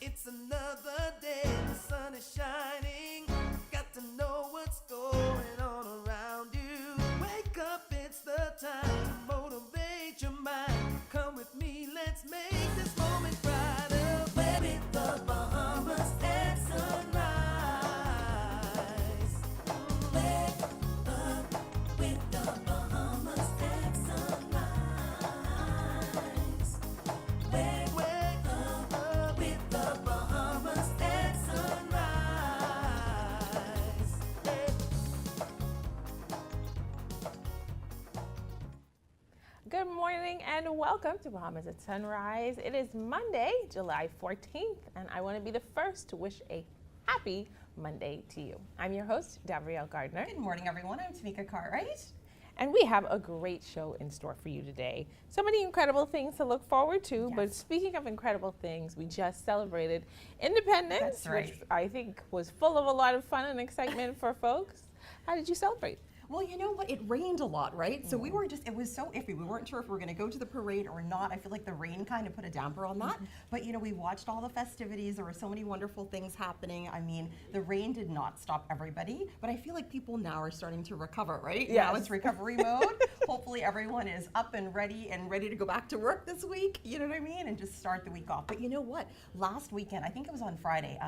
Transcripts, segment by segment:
It's another day, the sun is shining. Got to know what's going on around you. Wake up, it's the time to motivate your mind. Come with me, let's make this moment brighter. We're with the Bahamas at sunrise. Wake up with the Bahamas at sunrise. Wake up with the Bahamas at sunrise. Good morning and welcome to Bahamas at Sunrise. It is Monday, July 14th, and I want to be the first to wish a happy Monday to you. I'm your host, Davrielle Gardner, Good morning, everyone. I'm Tamika Cartwright. and we have a great show in store for you today. So many incredible things to look forward to, but Yes. speaking of incredible things, we just celebrated Independence, That's right. which I think was full of a lot of fun and excitement for folks. How did you celebrate? Well, you know what? It rained a lot, right? So we were it was so iffy. We weren't sure if we were going to go to the parade or not. I feel like the rain kind of put a damper on that. But, you know, we watched all the festivities. There were so many wonderful things happening. I mean, the rain did not stop everybody, but I feel like people now are starting to recover, right? Now Yes. it's recovery mode. Hopefully everyone is up and ready to go back to work this week, you know what I mean? And just start the week off. But you know what? Last weekend, I think it was on Friday,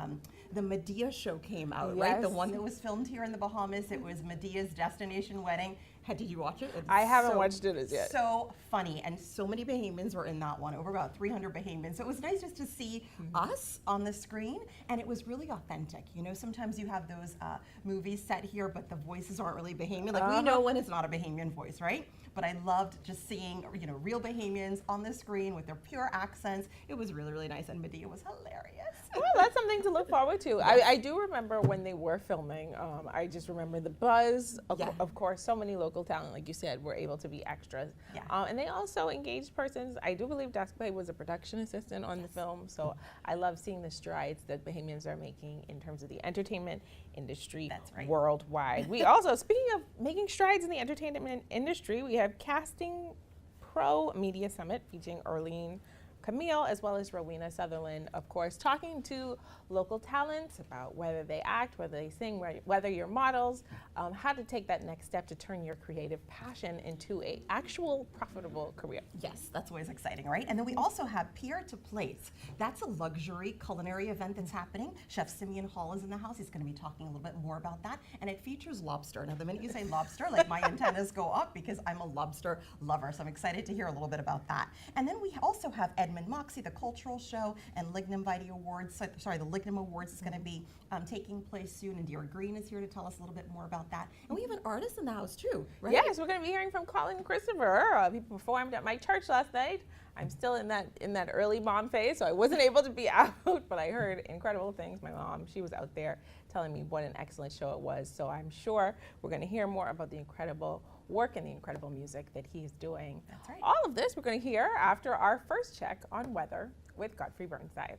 the Medea show came out, right? The Yes. one that was filmed here in the Bahamas. It was Medea's Destination Wedding. Did you watch it? It's I haven't watched it as yet. So funny, and so many Bahamians were in that one, over about 300 Bahamians. So it was nice just to see us on the screen, and it was really authentic. You know, sometimes you have those movies set here, but the voices aren't really Bahamian. Like we know when it's not a Bahamian voice, right? But I loved just seeing, you know, real Bahamians on the screen with their pure accents. It was really, really nice, and Medea was hilarious. Well, that's something to look forward to. I do remember when they were filming. I just remember the buzz. Yeah. Of course, so many local talent, like you said, were able to be extras. Yeah. And they also engaged persons. I do believe Daskpe was a production assistant on the film. So I love seeing the strides that Bahamians are making in terms of the entertainment industry That's right. worldwide. We also, speaking of making strides in the entertainment industry, we have Casting Pro Media Summit featuring Arlene Camille, as well as Rowena Sutherland, of course, talking to local talents about whether they act, whether they sing, whether you're models, how to take that next step to turn your creative passion into a actual profitable career. Yes, that's always exciting, right? And then we also have Pier to Plates. That's a luxury culinary event that's happening. Chef Simeon Hall is in the house. He's going to be talking a little bit more about that. And it features lobster. Now, the minute you say lobster, like my antennas go up because I'm a lobster lover. So I'm excited to hear a little bit about that. And then we also have Edmund Moxie, the cultural show, and Lignum Vitae Awards. Sorry, the Lignum Awards is going to be taking place soon. And Dear Green is here to tell us a little bit more about that. And we have an artist in the house too, right? Yes, we're going to be hearing from Colin Christopher. He performed at my church last night. I'm still in that early mom phase, so I wasn't able to be out, but I heard incredible things. My mom, she was out there telling me what an excellent show it was. So I'm sure we're going to hear more about the incredible work and the incredible music that he's doing. That's right. All of this we're going to hear after our first check on weather with Godfrey Burnside.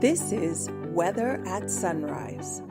This is Weather at Sunrise.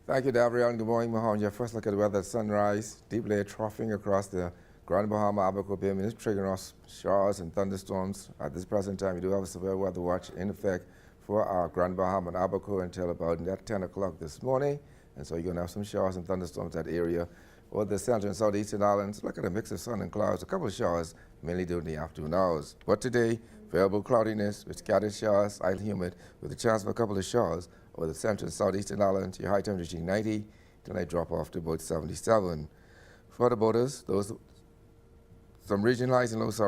Thank you, Gabrielle, and good morning, Mahon. Your first look at the weather at sunrise. Deep layer troughing across the Grand Bahama, Abaco Bay, is triggering us showers and thunderstorms. At this present time, we do have a severe weather watch in effect for our Grand Bahama and Abaco until about 10 o'clock this morning. And so you're going to have some showers and thunderstorms in that area. Over the central and southeastern islands, look at a mix of sun and clouds, a couple of showers, mainly during the afternoon hours. But today, variable cloudiness with scattered showers, highly humid, with a chance of a couple of showers over the central and southeastern islands. Your high temperature reaching 90, tonight drop off to about 77. For the borders, some regional highs and lows,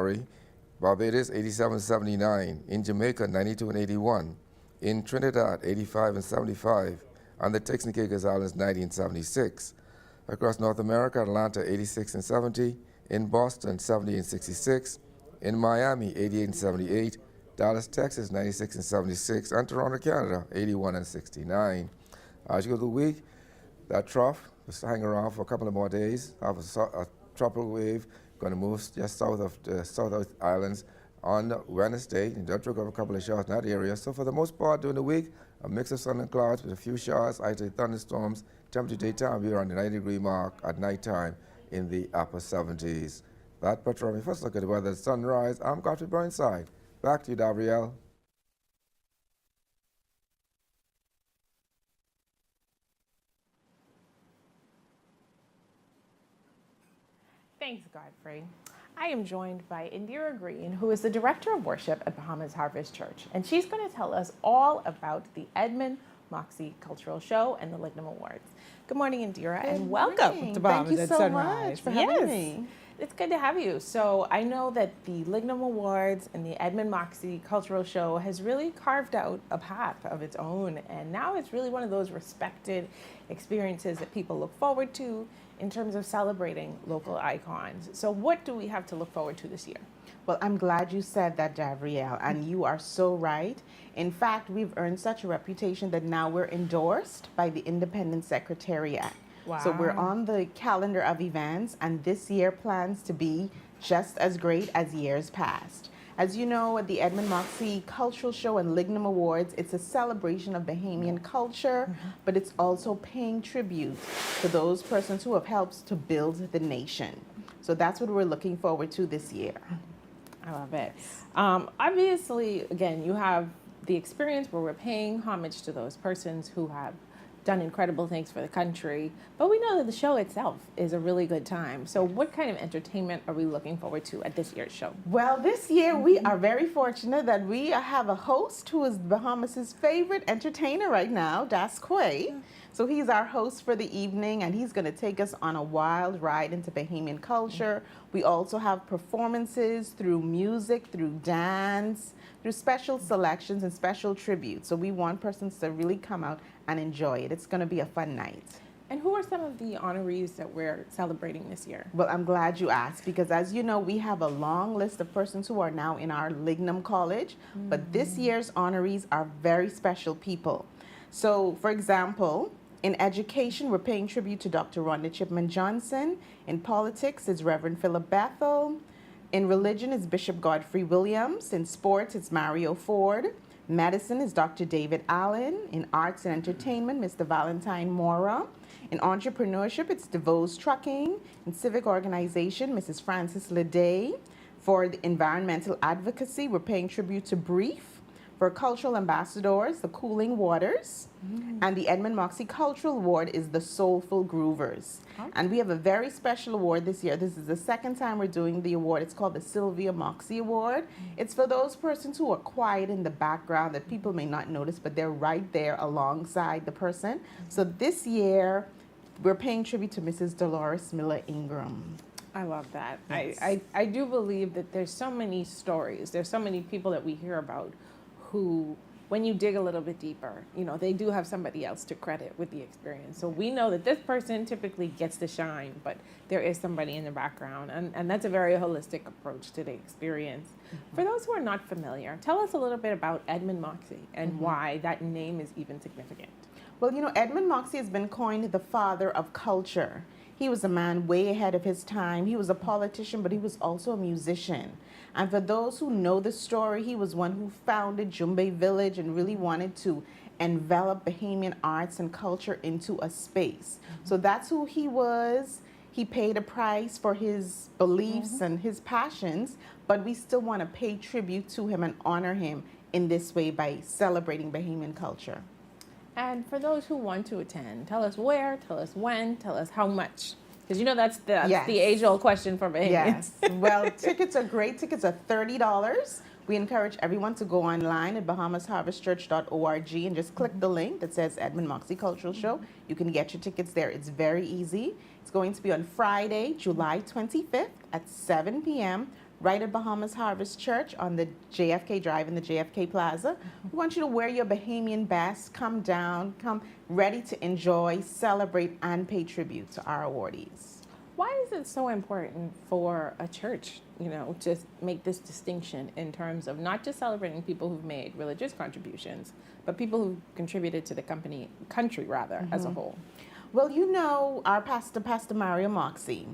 Barbados 87, 79. In Jamaica 92 and 81. In Trinidad 85 and 75. On the Turks and Caicos Islands 90 and 76. Across North America, Atlanta 86 and 70. In Boston 70 and 66. In Miami 88 and 78. Dallas, Texas 96 and 76. And Toronto, Canada 81 and 69. As you go through the week, that trough will hang around for a couple of more days. Have a tropical wave going to move just south of the South Islands on Wednesday. You don't have a couple of showers in that area. So for the most part during the week, a mix of sun and clouds with a few showers, isolated thunderstorms. Temperature daytime will be around the 90-degree mark, at nighttime in the upper 70s. That patrol. First look at the weather at sunrise. I'm Godfrey Burnside. Back to you, Gabrielle. Thanks, Godfrey. I am joined by Indira Green, who is the Director of Worship at Bahamas Harvest Church, and she's going to tell us all about the Edmund Moxie Cultural Show and the Lignum Awards. Good morning, Indira, and welcome to Bahamas Thank you at so Sunrise. much for having me. It's good to have you. So I know that the Lignum Awards and the Edmund Moxie Cultural Show has really carved out a path of its own, and now it's really one of those respected experiences that people look forward to in terms of celebrating local icons. So what do we have to look forward to this year? Well, I'm glad you said that, Davrielle, and you are so right. In fact, we've earned such a reputation that now we're endorsed by the Independent Secretariat. Wow. So we're on the calendar of events, and this year plans to be just as great as years past. As you know, at the Edmund Moxie Cultural Show and Lignum Awards, it's a celebration of Bahamian culture, but it's also paying tribute to those persons who have helped to build the nation. So that's what we're looking forward to this year. I love it. Obviously, again, you have the experience where we're paying homage to those persons who have done incredible things for the country, but we know that the show itself is a really good time. So what kind of entertainment are we looking forward to at this year's show? Well, this year we are very fortunate that we have a host who is Bahamas' favorite entertainer right now, Das Quay. So he's our host for the evening, and he's going to take us on a wild ride into Bahamian culture. We also have performances through music, through dance, through special selections and special tributes. So we want persons to really come out and enjoy it. It's going to be a fun night. And who are some of the honorees that we're celebrating this year? Well, I'm glad you asked, because as you know, we have a long list of persons who are now in our Lignum College, but this year's honorees are very special people. So, for example, in education, we're paying tribute to Dr. Rhonda Chipman Johnson. In politics, it's Reverend Philip Bethel. In religion, it's Bishop Godfrey Williams. In sports, it's Mario Ford. Medicine is Dr. David Allen. In arts and entertainment, Mr. Valentine Mora. In entrepreneurship, it's DeVos Trucking. In civic organization, Mrs. Frances Leday. For the environmental advocacy, we're paying tribute to Brief. For cultural ambassadors, the Cooling Waters. And the Edmund Moxie Cultural Award is the Soulful Groovers. Okay. And we have a very special award this year. This is the second time we're doing the award. It's called the Sylvia Moxie Award. It's for those persons who are quiet in the background that people may not notice, but they're right there alongside the person. So this year, we're paying tribute to Mrs. Dolores Miller Ingram. I love that. Yes. I do believe that there's so many stories, there's so many people that we hear about who, when you dig a little bit deeper, you know, they do have somebody else to credit with the experience. So we know that this person typically gets to shine, but there is somebody in the background. And that's a very holistic approach to the experience. For those who are not familiar, tell us a little bit about Edmund Moxie and why that name is even significant. Well, you know, Edmund Moxie has been coined the father of culture. He was a man way ahead of his time. He was a politician, but he was also a musician. And for those who know the story, he was one who founded Jumbe Village and really wanted to envelop Bahamian arts and culture into a space. So that's who he was. He paid a price for his beliefs and his passions, but we still want to pay tribute to him and honor him in this way by celebrating Bahamian culture. And for those who want to attend, tell us where, tell us when, tell us how much. Because you know that's the age-old question for Bahamians. Yes. Well, tickets are great. Tickets are $30. We encourage everyone to go online at bahamasharvestchurch.org and just click the link that says Edmund Moxie Cultural Show. You can get your tickets there. It's very easy. It's going to be on Friday, July 25th at 7 p.m. right at Bahamas Harvest Church on the JFK Drive in the JFK Plaza. We want you to wear your Bahamian best, come down, come ready to enjoy, celebrate, and pay tribute to our awardees. Why is it so important for a church, you know, to make this distinction in terms of not just celebrating people who've made religious contributions, but people who've contributed to the country as a whole? Well, you know, our pastor, Pastor Mario Moxie,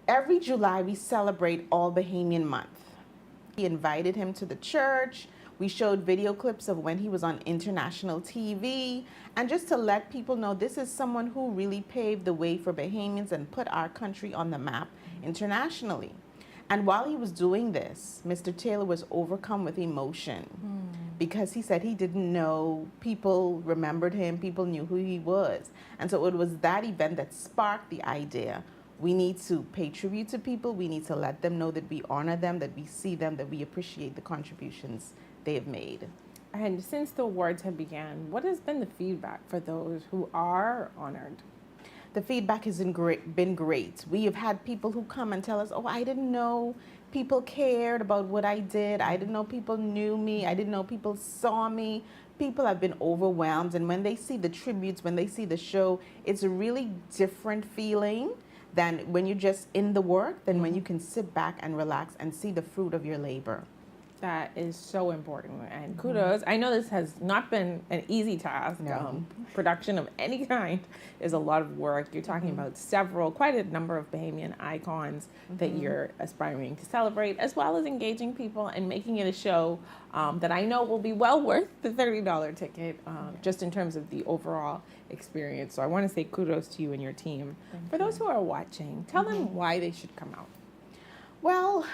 every July we celebrate All Bahamian Month. He invited him to the church. We showed video clips of when he was on international TV, and just to let people know this is someone who really paved the way for Bahamians and put our country on the map internationally. And while he was doing this, Mr. Taylor was overcome with emotion because he said he didn't know people remembered him, people knew who he was. And so it was that event that sparked the idea. We need to pay tribute to people. We need to let them know that we honor them, that we see them, that we appreciate the contributions they have made. And since the awards have began, what has been the feedback for those who are honored? The feedback has been great. We have had people who come and tell us, oh, I didn't know people cared about what I did. I didn't know people knew me. I didn't know people saw me. People have been overwhelmed. And when they see the tributes, when they see the show, it's a really different feeling than when you're just in the work, than when you can sit back and relax and see the fruit of your labor. That is so important, and kudos. I know this has not been an easy task. No. Production of any kind is a lot of work. You're talking about quite a number of Bahamian icons that you're aspiring to celebrate, as well as engaging people and making it a show that I know will be well worth the $30 ticket, just in terms of the overall experience. So I want to say kudos to you and your team. For those who are watching, tell them why they should come out. Well,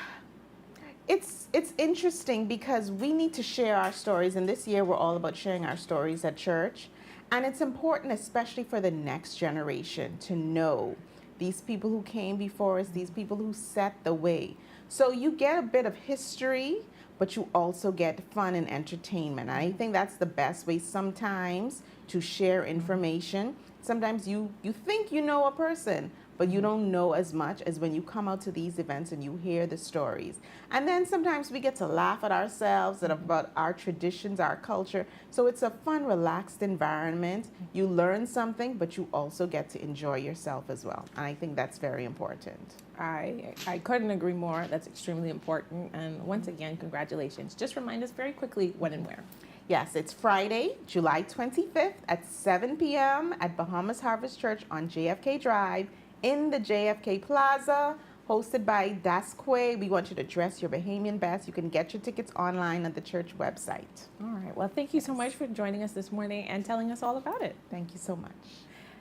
it's interesting because we need to share our stories, and this year we're all about sharing our stories at church. And it's important, especially for the next generation, to know these people who came before us, these people who set the way. So you get a bit of history, but you also get fun and entertainment. And I think that's the best way sometimes to share information. Sometimes you think you know a person, but you don't know as much as when you come out to these events and you hear the stories. And then sometimes we get to laugh at ourselves and about our traditions, our culture. So it's a fun, relaxed environment. You learn something, but you also get to enjoy yourself as well. And I think that's very important. I couldn't agree more. That's extremely important. And once again, congratulations. Just remind us very quickly when and where. Yes, it's Friday, July 25th at 7 p.m. at Bahamas Harvest Church on JFK Drive in the JFK Plaza, hosted by Dasque. We want you to dress your Bahamian best. You can get your tickets online on the church website. All right. Well, thank you so much for joining us this morning and telling us all about it. Thank you so much.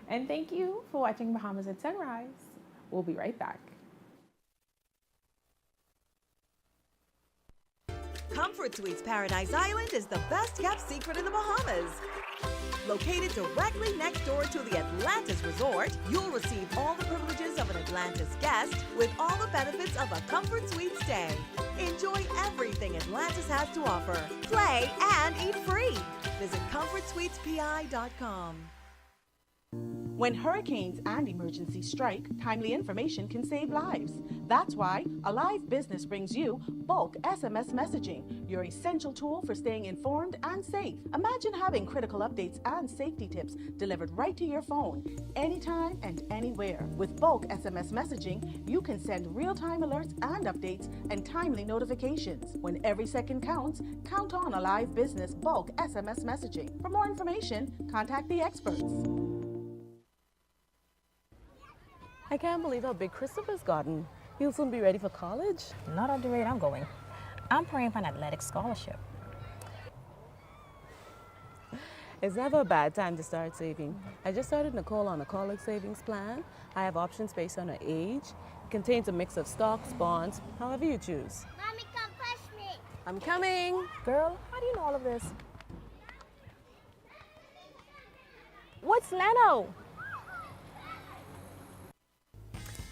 And thank you for watching Bahamas at Sunrise. We'll be right back. Comfort Suites Paradise Island is the best kept secret in the Bahamas. Located directly next door to the Atlantis Resort, you'll receive all the privileges of an Atlantis guest with all the benefits of a Comfort Suite stay. Enjoy everything Atlantis has to offer. Play and eat free. Visit ComfortSuitesPI.com. When hurricanes and emergencies strike, timely information can save lives. That's why Alive Business brings you bulk SMS messaging, your essential tool for staying informed and safe. Imagine having critical updates and safety tips delivered right to your phone, anytime and anywhere. With bulk SMS messaging, you can send real-time alerts and updates and timely notifications. When every second counts, count on Alive Business bulk SMS messaging. For more information, contact the experts. I can't believe how big Christopher's gotten. He'll soon be ready for college. Not at the rate I'm going. I'm praying for an athletic scholarship. It's never a bad time to start saving. I just started Nicole on a college savings plan. I have options based on her age. It contains a mix of stocks, bonds, however you choose. Mommy, come push me. I'm coming. Girl, how do you know all of this? What's Leno?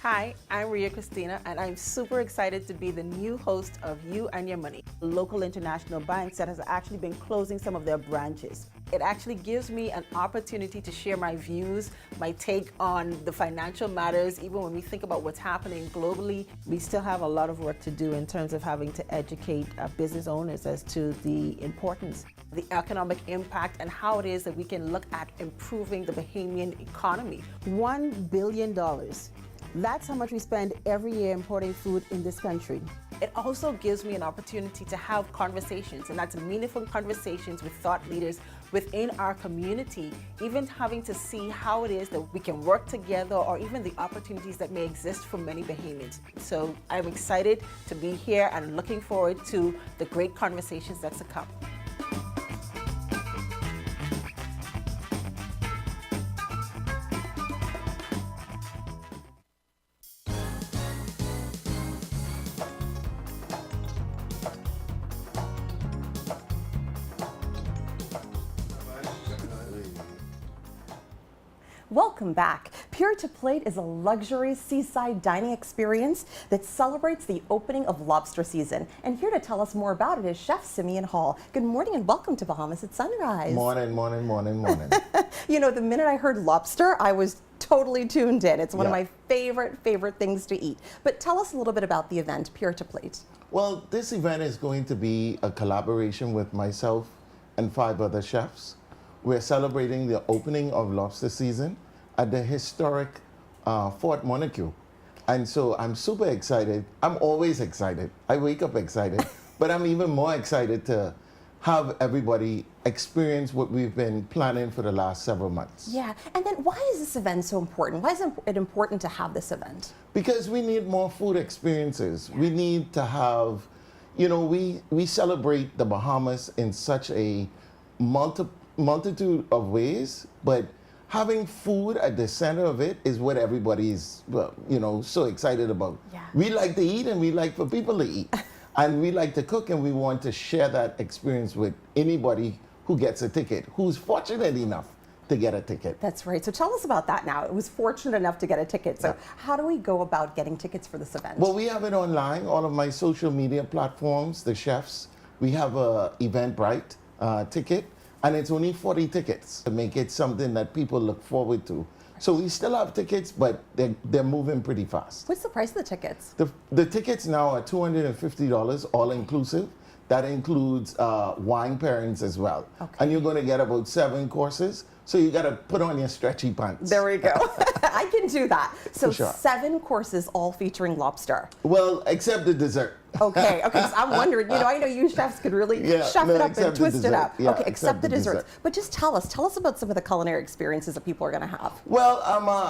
Hi, I'm Ria Christina, and I'm super excited to be the new host of You and Your Money. Local international banks that has actually been closing some of their branches. It actually gives me an opportunity to share my views, my take on the financial matters. Even when we think about what's happening globally, we still have a lot of work to do in terms of having to educate business owners as to the importance, the economic impact, and how it is that we can look at improving the Bahamian economy. $1 billion. That's how much we spend every year importing food in this country. it also gives me an opportunity to have conversations, and that's meaningful conversations with thought leaders within our community, even having to see how it is that we can work together or even the opportunities that may exist for many Bahamians. So I'm excited to be here and looking forward to the great conversations that's to come. Welcome back. Pier to Plate is a luxury seaside dining experience that celebrates the opening of lobster season. And here to tell us more about it is Chef Simeon Hall. Good morning and welcome to Bahamas at Sunrise. Morning, morning, morning, morning. You know, the minute I heard lobster, I was totally tuned in. It's one of my favorite things to eat. But tell us a little bit about the event, Pier to Plate. Well, this event is going to be a collaboration with myself and 5 other chefs. We're celebrating the opening of lobster season at the historic Fort Montague. And so I'm super excited. I'm always excited. I wake up excited, but I'm even more excited to have everybody experience what we've been planning for the last several months. Yeah, and then why is this event so important? Why is it important to have this event? Because we need more food experiences. We need to have, you know, we celebrate the Bahamas in such a multitude of ways, but having food at the center of it is what everybody's, you know, so excited about. Yeah. We like to eat and we like for people to eat. And we like to cook and we want to share that experience with anybody who gets a ticket, who's fortunate enough to get a ticket. That's right. So tell us about that now. It was fortunate enough to get a ticket. So how do we go about getting tickets for this event? Well, we have it online, all of my social media platforms, the chefs. We have a Eventbrite ticket. And it's only 40 tickets to make it something that people look forward to. So we still have tickets, but they're moving pretty fast. What's the price of the tickets? The tickets now are $250, all inclusive. That includes wine pairings as well. Okay. And you're going to get about 7 courses. So you got to put on your stretchy pants. There we go. I can do that. So For sure. 7 courses, all featuring lobster. Well, except the dessert. Okay. So I'm wondering, you know, I know you chefs could really chef it up and twist it up. Yeah, okay, except the desserts. dessert. But just tell us about some of the culinary experiences that people are going to have. Well,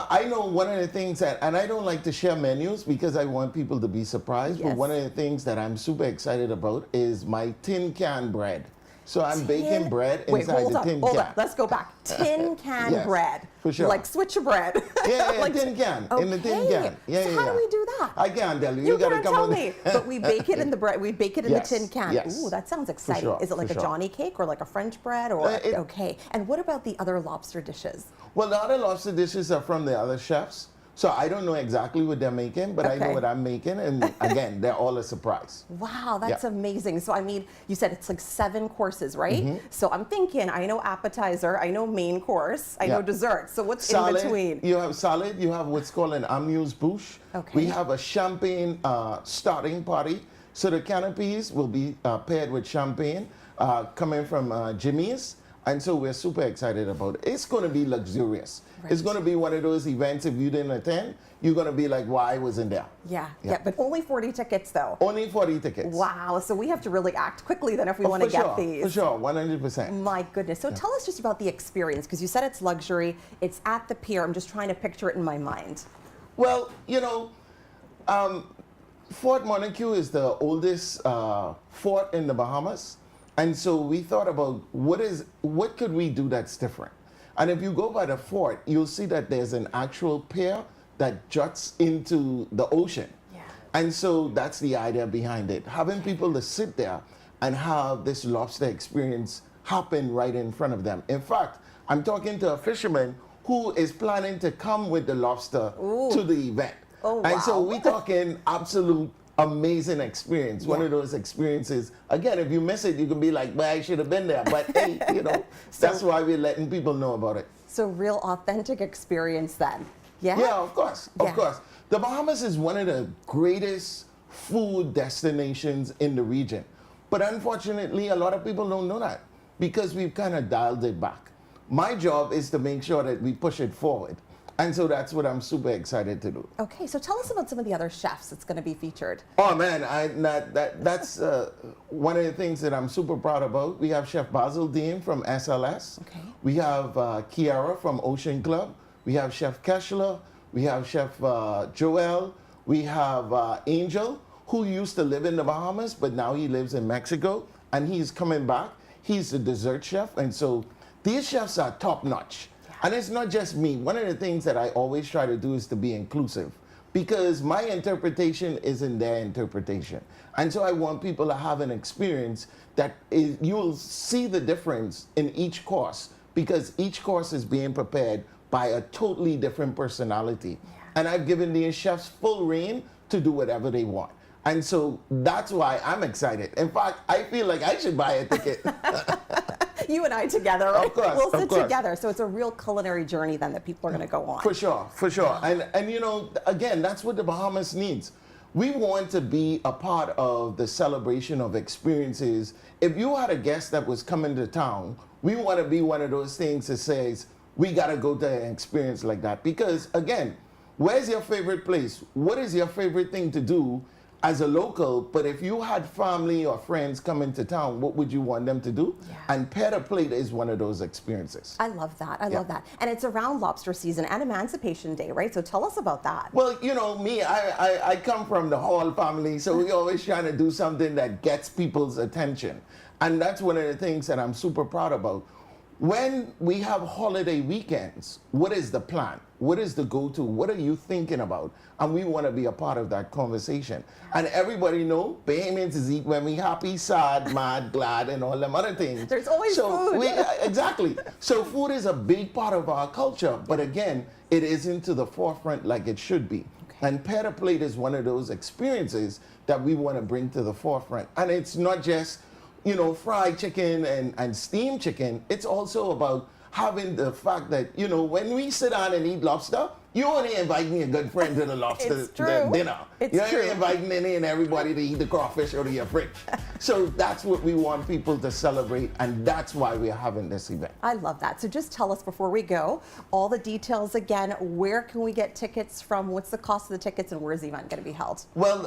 I know one of the things that, and I don't like to share menus because I want people to be surprised, but one of the things that I'm super excited about is my tin can bread. So I'm baking bread inside the tin can. Hold on, let's go back. Tin can bread. For sure. Like switch a bread. Yeah, like, tin can, in the tin can. So how do we do that? I can't tell you. You gotta can't come tell on. me. But we bake it in the bread. We bake it in the tin can. Yes. Ooh, that sounds exciting. sure, Is it like for a sure. Johnny cake or like a French bread or okay? And what about the other lobster dishes? Well, the other lobster dishes are from the other chefs. So I don't know exactly what they're making, but I know what I'm making. And again, they're all a surprise. Wow, that's amazing. So I mean, you said it's like 7 courses, right? So I'm thinking, I know appetizer, I know main course, I know dessert. So what's salad, in between? You have salad, you have what's called an amuse-bouche. Okay. We have a champagne starting party. So the canopies will be paired with champagne coming from Jimmy's. And so we're super excited about it. It's going to be luxurious. Right. It's going to be one of those events, if you didn't attend, you're going to be like, why wasn't there? Yeah, but only 40 tickets though. Only 40 tickets. Wow, so we have to really act quickly then if we want to get these. For sure, 100%. My goodness. So tell us just about the experience, because you said it's luxury, it's at the pier. I'm just trying to picture it in my mind. Well, you know, Fort Montague is the oldest fort in the Bahamas. And so we thought about what could we do that's different? And if you go by the fort, you'll see that there's an actual pier that juts into the ocean. Yeah. And so that's the idea behind it. Having people to sit there and have this lobster experience happen right in front of them. In fact, I'm talking to a fisherman who is planning to come with the lobster to the event. Oh, and so wow. we're talking absolute amazing experience. One of those experiences, again, if you miss it, you can be like, well, I should have been there. But hey, you know, that's why we're letting people know about it. So real authentic experience then. Yeah? Yeah, of course, of course. The Bahamas is one of the greatest food destinations in the region. But unfortunately, a lot of people don't know that because we've kind of dialed it back. My job is to make sure that we push it forward. And so that's what I'm super excited to do. Okay, so tell us about some of the other chefs that's going to be featured. Oh man, that's one of the things that I'm super proud about. We have Chef Basil Dean from SLS. Okay. We have Kiara from Ocean Club. We have Chef Keshler. We have Chef Joel. We have Angel, who used to live in the Bahamas, but now he lives in Mexico, and he's coming back. He's a dessert chef, and so these chefs are top notch. And it's not just me. One of the things that I always try to do is to be inclusive, because my interpretation isn't their interpretation. And so I want people to have an experience that you'll see the difference in each course, because each course is being prepared by a totally different personality. And I've given these chefs full reign to do whatever they want. And so that's why I'm excited. In fact, I feel like I should buy a ticket. You and I together, right? Of course, we'll of sit course. together. So it's a real culinary journey then that people are going to go on. For sure, for sure. And you know, again, that's what the Bahamas needs. We want to be a part of the celebration of experiences. If you had a guest that was coming to town, we want to be one of those things that says, we got to go to an experience like that. Because again, where's your favorite place? What is your favorite thing to do as a local? But if you had family or friends coming to town, what would you want them to do? Yeah. And Pair to Plate is one of those experiences. I love that. I love that. And it's around lobster season and Emancipation Day, right? So tell us about that. Well, you know, me, I come from the Hall family, so we always trying to do something that gets people's attention. And that's one of the things that I'm super proud about. When we have holiday weekends, what is the plan? What is the go-to? What are you thinking about? And we want to be a part of that conversation. And everybody know Bahamians is eat when we happy, sad, mad, glad, and all them other things. There's always food. Exactly. So food is a big part of our culture, but again, it isn't to the forefront like it should be. Okay. And Pair to Plate is one of those experiences that we want to bring to the forefront. And it's not just, you know, fried chicken and steamed chicken. It's also about having the fact that, you know, when we sit down and eat lobster, you only inviting a good friend to the lobster dinner. You ain't inviting any and everybody to eat the crawfish out of your fridge. So that's what we want people to celebrate, and that's why we're having this event. I love that. So just tell us before we go, all the details again. Where can we get tickets from? What's the cost of the tickets, and where's the event going to be held? Well,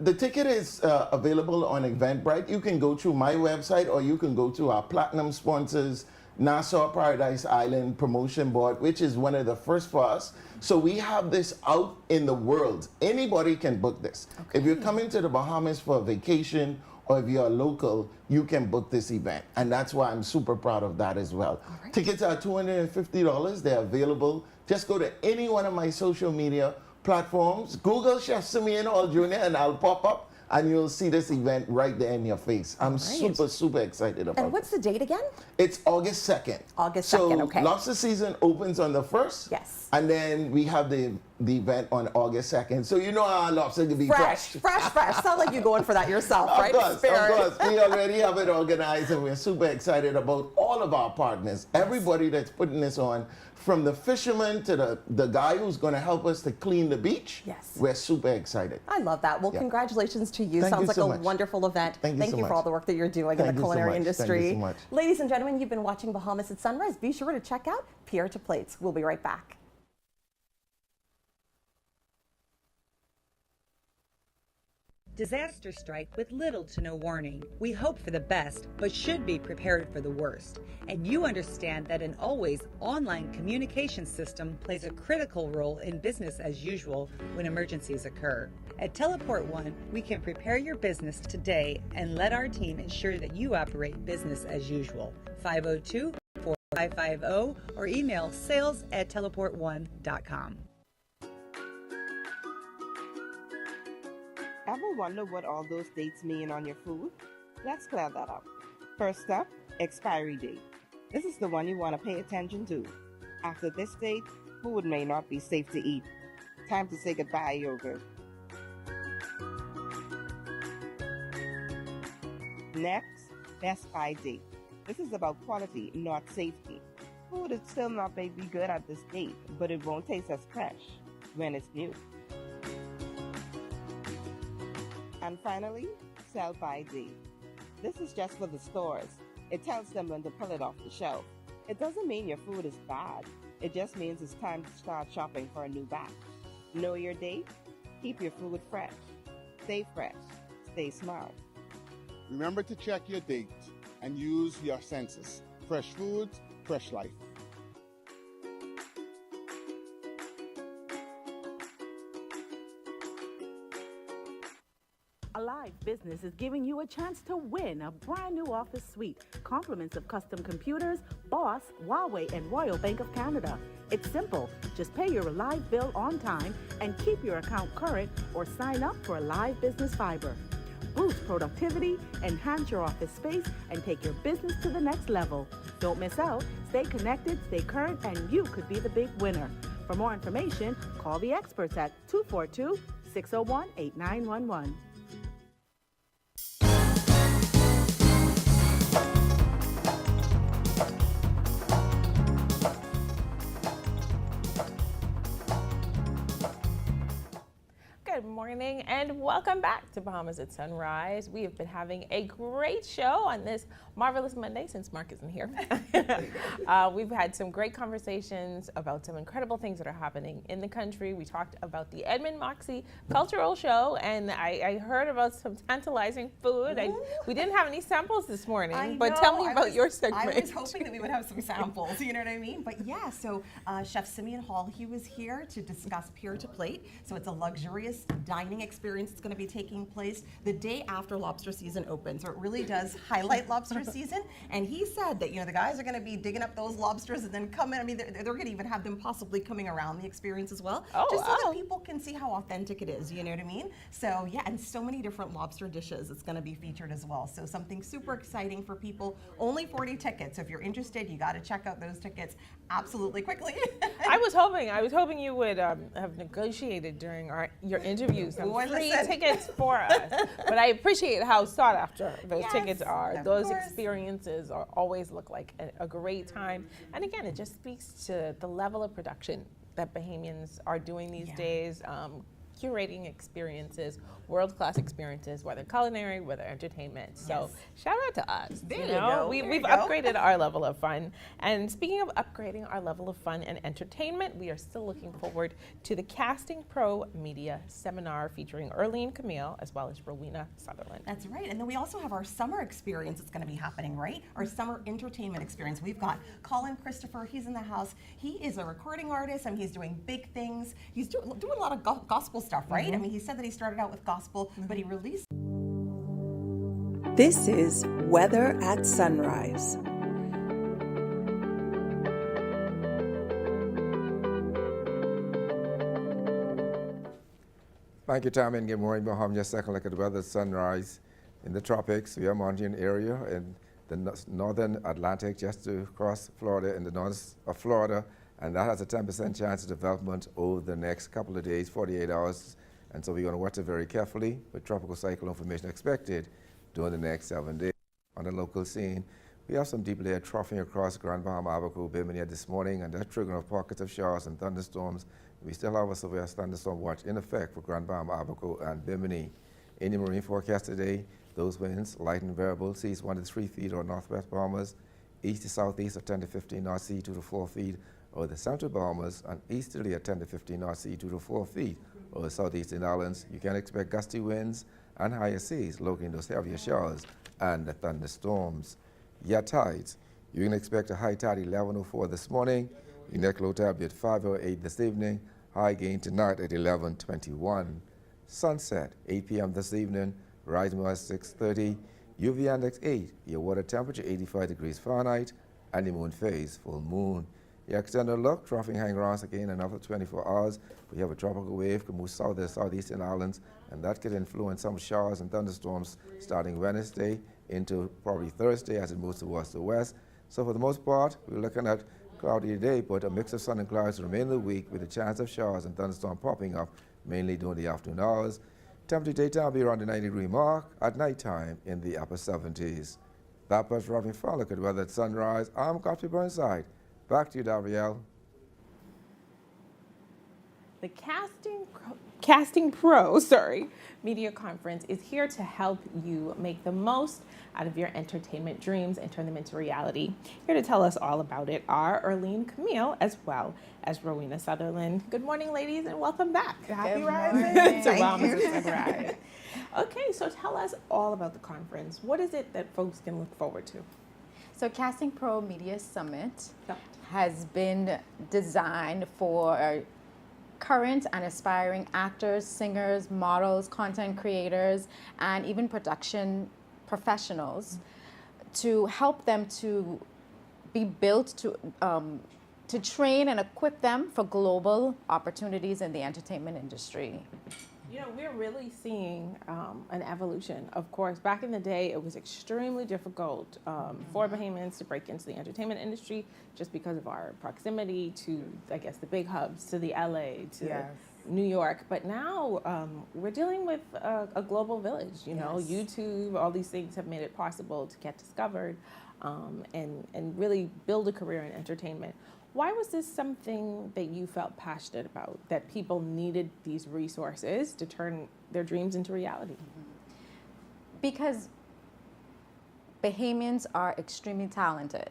the ticket is available on Eventbrite. You can go through my website, or you can go to our platinum sponsors, Nassau Paradise Island Promotion Board, which is one of the first for us. So we have this out in the world. Anybody can book this. Okay. If you're coming to the Bahamas for a vacation, or if you're a local, you can book this event. And that's why I'm super proud of that as well. Right. Tickets are $250. They're available. Just go to any one of my social media platforms, Google Chef Simeon Hall Jr., and I'll pop up, and you'll see this event right there in your face. I'm super, super excited about it. And what's the date again? It's August 2nd. August 2nd, okay. So lobster season opens on the 1st. Yes. And then we have the event on August 2nd. So you know our lobster can be fresh. Sounds like you're going for that yourself, right? Of course. We already have it organized, and we're super excited about all of our partners. Yes. Everybody that's putting this on, from the fisherman to the guy who's going to help us to clean the beach. Yes. We're super excited. I love that. Well, congratulations to you. Thank Sounds you like so a much. wonderful event. Thank you for all the work that you're doing in the culinary industry. Thank you so much. Ladies and gentlemen, you've been watching Bahamas at Sunrise. Be sure to check out Pair to Plates. We'll be right back. Disasters strike with little to no warning. We hope for the best, but should be prepared for the worst. And you understand that an always online communication system plays a critical role in business as usual when emergencies occur. At Teleport One, we can prepare your business today and let our team ensure that you operate business as usual. 502-4550 or email sales@teleportone.com. Ever wonder what all those dates mean on your food? Let's clear that up. First up, expiry date. This is the one you want to pay attention to. After this date, food may not be safe to eat. Time to say goodbye, yogurt. Next, best by date. This is about quality, not safety. Food is still not may be good at this date, but it won't taste as fresh when it's new. And finally, sell by date. This is just for the stores. It tells them when to pull it off the shelf. It doesn't mean your food is bad. It just means it's time to start shopping for a new batch. Know your date? Keep your food fresh. Stay fresh. Stay smart. Remember to check your date and use your senses. Fresh foods, fresh life. Alive Business is giving you a chance to win a brand new office suite, compliments of custom computers, Boss, Huawei, and Royal Bank of Canada. It's simple. Just pay your Alive bill on time and keep your account current or sign up for Alive Business Fiber. Boost productivity, enhance your office space, and take your business to the next level. Don't miss out. Stay connected, stay current, and you could be the big winner. For more information, call the experts at 242-601-8911. Good morning and welcome back to Bahamas at Sunrise. We have been having a great show on this marvelous Monday since Mark isn't here. We've had some great conversations about some incredible things that are happening in the country. We talked about the Edmund Moxie Cultural Show, and I heard about some tantalizing food. We didn't have any samples this morning, but tell me about your segment. I was hoping that we would have some samples, you know what I mean? But yeah, so Chef Simeon Hall, he was here to discuss Pier to Plate. So it's a luxurious dining experience that's going to be taking place the day after lobster season opens. So it really does highlight lobster season. And he said that, the guys are going to be digging up those lobsters and then come in. I mean, they're going to even have them possibly coming around the experience as well. Just so that people can see how authentic it is, you know what I mean? So yeah, and so many different lobster dishes it's going to be featured as well. So something super exciting for people. Only 40 tickets. So if you're interested, you got to check out those tickets absolutely quickly. I was hoping you would have negotiated during your interviews some free tickets for us. But I appreciate how sought after those tickets are. Those experiences always look like a great time. And again, it just speaks to the level of production that Bahamians are doing these days. Curating experiences, world-class experiences, whether culinary, whether entertainment. So shout out to us. There you go. We've upgraded our level of fun. And speaking of upgrading our level of fun and entertainment, we are still looking forward to the Casting Pro Media Seminar featuring Erlene Camille as well as Rowena Sutherland. That's right. And then we also have our summer experience that's going to be happening, right? Our summer entertainment experience. We've got Colin Christopher. He's in the house. He is a recording artist. I mean, he's doing big things. He's doing a lot of gospel stuff, right? I mean, he said that he started out with gospel, but he released. This is Weather at Sunrise. Thank you, Tom, and good morning, Bahamas. Just a second look at the weather at sunrise in the tropics. We are mountain area in the northern Atlantic, just to cross Florida in the north of Florida, and that has a 10% chance of development over the next couple of days, 48 hours. And so we're going to watch it very carefully with tropical cyclone formation expected during the next 7 days. On the local scene, we have some deep layer troughing across Grand Bahama, Abaco, Bimini this morning, and that's triggering of pockets of showers and thunderstorms. We still have a severe thunderstorm watch in effect for Grand Bahama, Abaco, and Bimini. In the marine forecast today, those winds light and variable, seas 1 to 3 feet over northwest Bahamas, east to southeast at 10 to 15 knots, sea 2 to 4 feet over the central Bahamas, and easterly at 10 to 15 knots, sea 2 to 4 feet over the southeastern islands. You can expect gusty winds and higher seas locating those heavier showers and the thunderstorms. Your tides, you can expect a high tide 11:04 this morning. Your next low tide will be at 5:08 this evening. High gain tonight at 11:21. Sunset 8 p.m. this evening. Rising at 6:30. UV index 8. Your water temperature 85 degrees Fahrenheit. And the moon phase full moon. Your extended look, troughing hang around again another 24 hours. We have a tropical wave could move south to the southeastern islands, and that could influence some showers and thunderstorms starting Wednesday into probably Thursday as it moves towards the west. So for the most part, we're looking at cloudy today, but a mix of sun and clouds the remainder of the week with a chance of showers and thunderstorms popping up mainly during the afternoon hours. Temperature daytime will be around the 90-degree mark, at nighttime in the upper 70s. That was Robin Fowler. Look at weather at sunrise. I'm Godfrey Burnside. Back to you, Davielle. The Casting Casting Pro, Media Conference is here to help you make the most out of your entertainment dreams and turn them into reality. Here to tell us all about it are Erlene Camille as well as Rowena Sutherland. Good morning, ladies, and welcome back. Happy rising to Bahamas Sunrise. Okay, so tell us all about the conference. What is it that folks can look forward to? So Casting Pro Media Summit has been designed for current and aspiring actors, singers, models, content creators, and even production professionals to help them to be built to train and equip them for global opportunities in the entertainment industry. You know, we're really seeing an evolution. Of course, back in the day, it was extremely difficult for Bahamians to break into the entertainment industry just because of our proximity to, I guess, the big hubs, to the LA, to New York. But now we're dealing with a global village. You know, YouTube, all these things have made it possible to get discovered and really build a career in entertainment. Why was this something that you felt passionate about, that people needed these resources to turn their dreams into reality? Because Bahamians are extremely talented,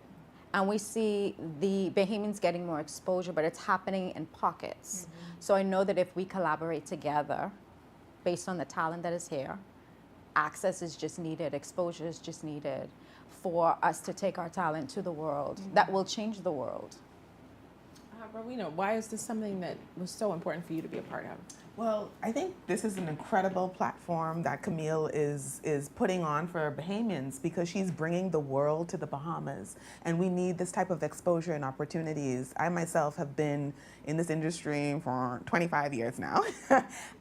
and we see the Bahamians getting more exposure, but it's happening in pockets. So I know that if we collaborate together, based on the talent that is here, access is just needed, exposure is just needed for us to take our talent to the world. That will change the world. Rowena, why is this something that was so important for you to be a part of? Well, I think this is an incredible platform that Camille is putting on for Bahamians because she's bringing the world to the Bahamas, and we need this type of exposure and opportunities. I myself have been in this industry for 25 years now,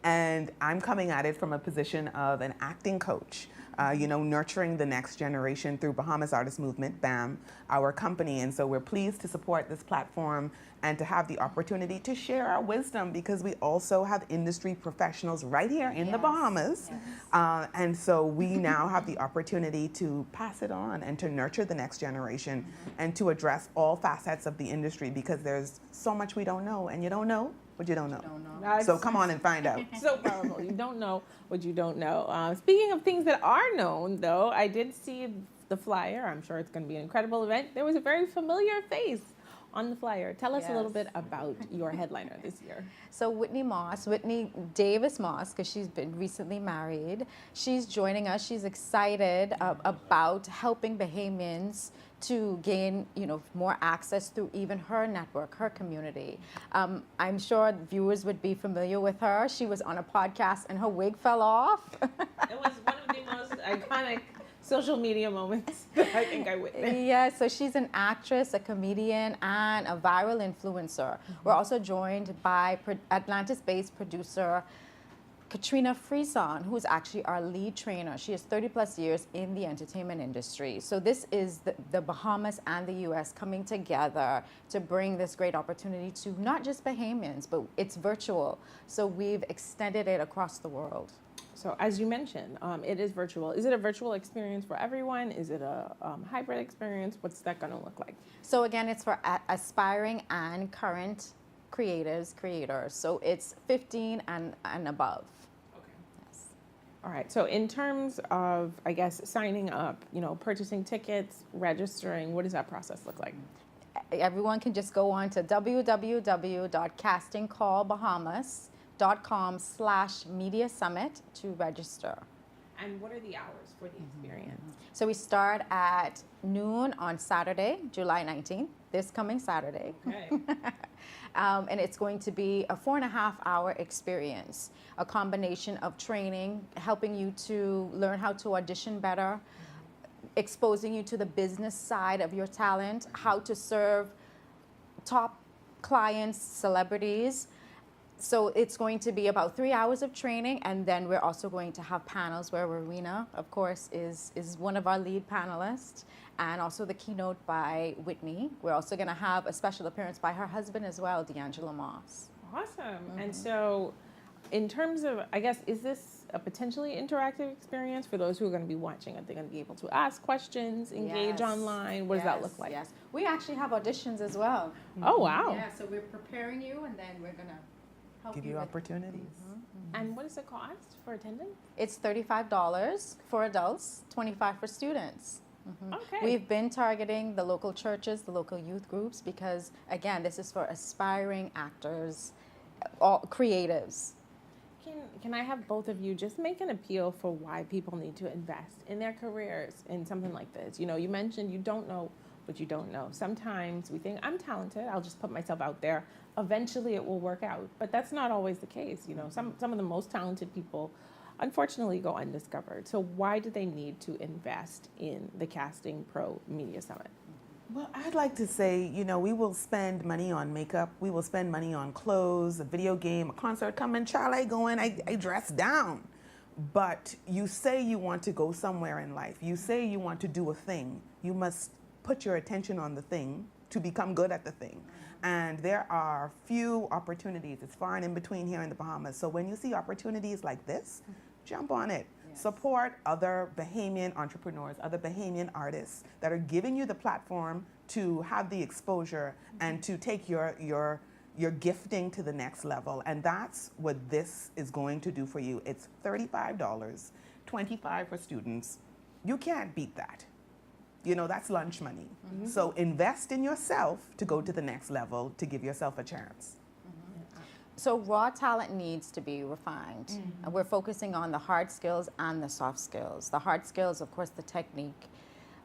and I'm coming at it from a position of an acting coach. Nurturing the next generation through Bahamas Artist Movement, BAM, our company. And so we're pleased to support this platform and to have the opportunity to share our wisdom because we also have industry professionals right here in the Bahamas. And so we now have the opportunity to pass it on and to nurture the next generation and to address all facets of the industry because there's so much we don't know, and you don't know what you don't know. So come on and find out. So powerful. You don't know what you don't know. Speaking of things that are known, though, I did see the flyer. I'm sure it's going to be an incredible event. There was a very familiar face on the flyer. Tell us a little bit about your headliner this year. So Whitney Davis Moss, because she's been recently married, she's joining us. She's excited about helping Bahamians to gain, more access through even her network, her community. I'm sure viewers would be familiar with her. She was on a podcast and her wig fell off. It was one of the most iconic social media moments that I think I witnessed. Yeah, so she's an actress, a comedian, and a viral influencer. We're also joined by Atlantis-based producer Katrina Frison, who's actually our lead trainer. She has 30 plus years in the entertainment industry. So this is the Bahamas and the US coming together to bring this great opportunity to not just Bahamians, but it's virtual. So we've extended it across the world. So as you mentioned, it is virtual. Is it a virtual experience for everyone? Is it a hybrid experience? What's that going to look like? So again, it's for aspiring and current creators. So it's 15 and above. All right, so in terms of, I guess, signing up, purchasing tickets, registering, what does that process look like? Everyone can just go on to www.castingcallbahamas.com/media summit to register. And what are the hours for the experience? So we start at noon on Saturday, July 19th, this coming Saturday. Okay. And it's going to be a 4.5-hour experience, a combination of training, helping you to learn how to audition better, exposing you to the business side of your talent, how to serve top clients, celebrities. So it's going to be about 3 hours of training, and then we're also going to have panels where Rowena, of course, is one of our lead panelists, and also the keynote by Whitney. We're also going to have a special appearance by her husband as well, D'Angelo Moss. Awesome. And so in terms of, I guess, is this a potentially interactive experience for those who are going to be watching? Are they going to be able to ask questions, engage online? What does that look like? Yes. We actually have auditions as well. Oh, wow. Yeah, so we're preparing you, and then we're going to give you opportunities. And what is the cost for attendance? It's $35 for adults, $25 for students. Okay. We've been targeting the local churches, the local youth groups, because again, this is for aspiring actors, all creatives. Can I have both of you just make an appeal for why people need to invest in their careers in something like this? You know, you mentioned you don't know what you don't know. Sometimes we think, I'm talented, I'll just put myself out there. Eventually it will work out. But that's not always the case. You know, some of the most talented people unfortunately go undiscovered. So why do they need to invest in the Casting Pro Media Summit? Well, I'd like to say, you know, we will spend money on makeup, we will spend money on clothes, a video game, a concert. Come in, child, I go in, I dress down. But you say you want to go somewhere in life. You say you want to do a thing. You must put your attention on the thing to become good at the thing. And there are few opportunities. It's far and in between here in the Bahamas. So when you see opportunities like this, jump on it. Support other Bahamian entrepreneurs, other Bahamian artists that are giving you the platform to have the exposure and to take your gifting to the next level. And that's what this is going to do for you. It's $35, $25 for students. You can't beat that. You know, that's lunch money. So invest in yourself to go to the next level, to give yourself a chance. So raw talent needs to be refined. And we're focusing on the hard skills and the soft skills. The hard skills, of course, the technique,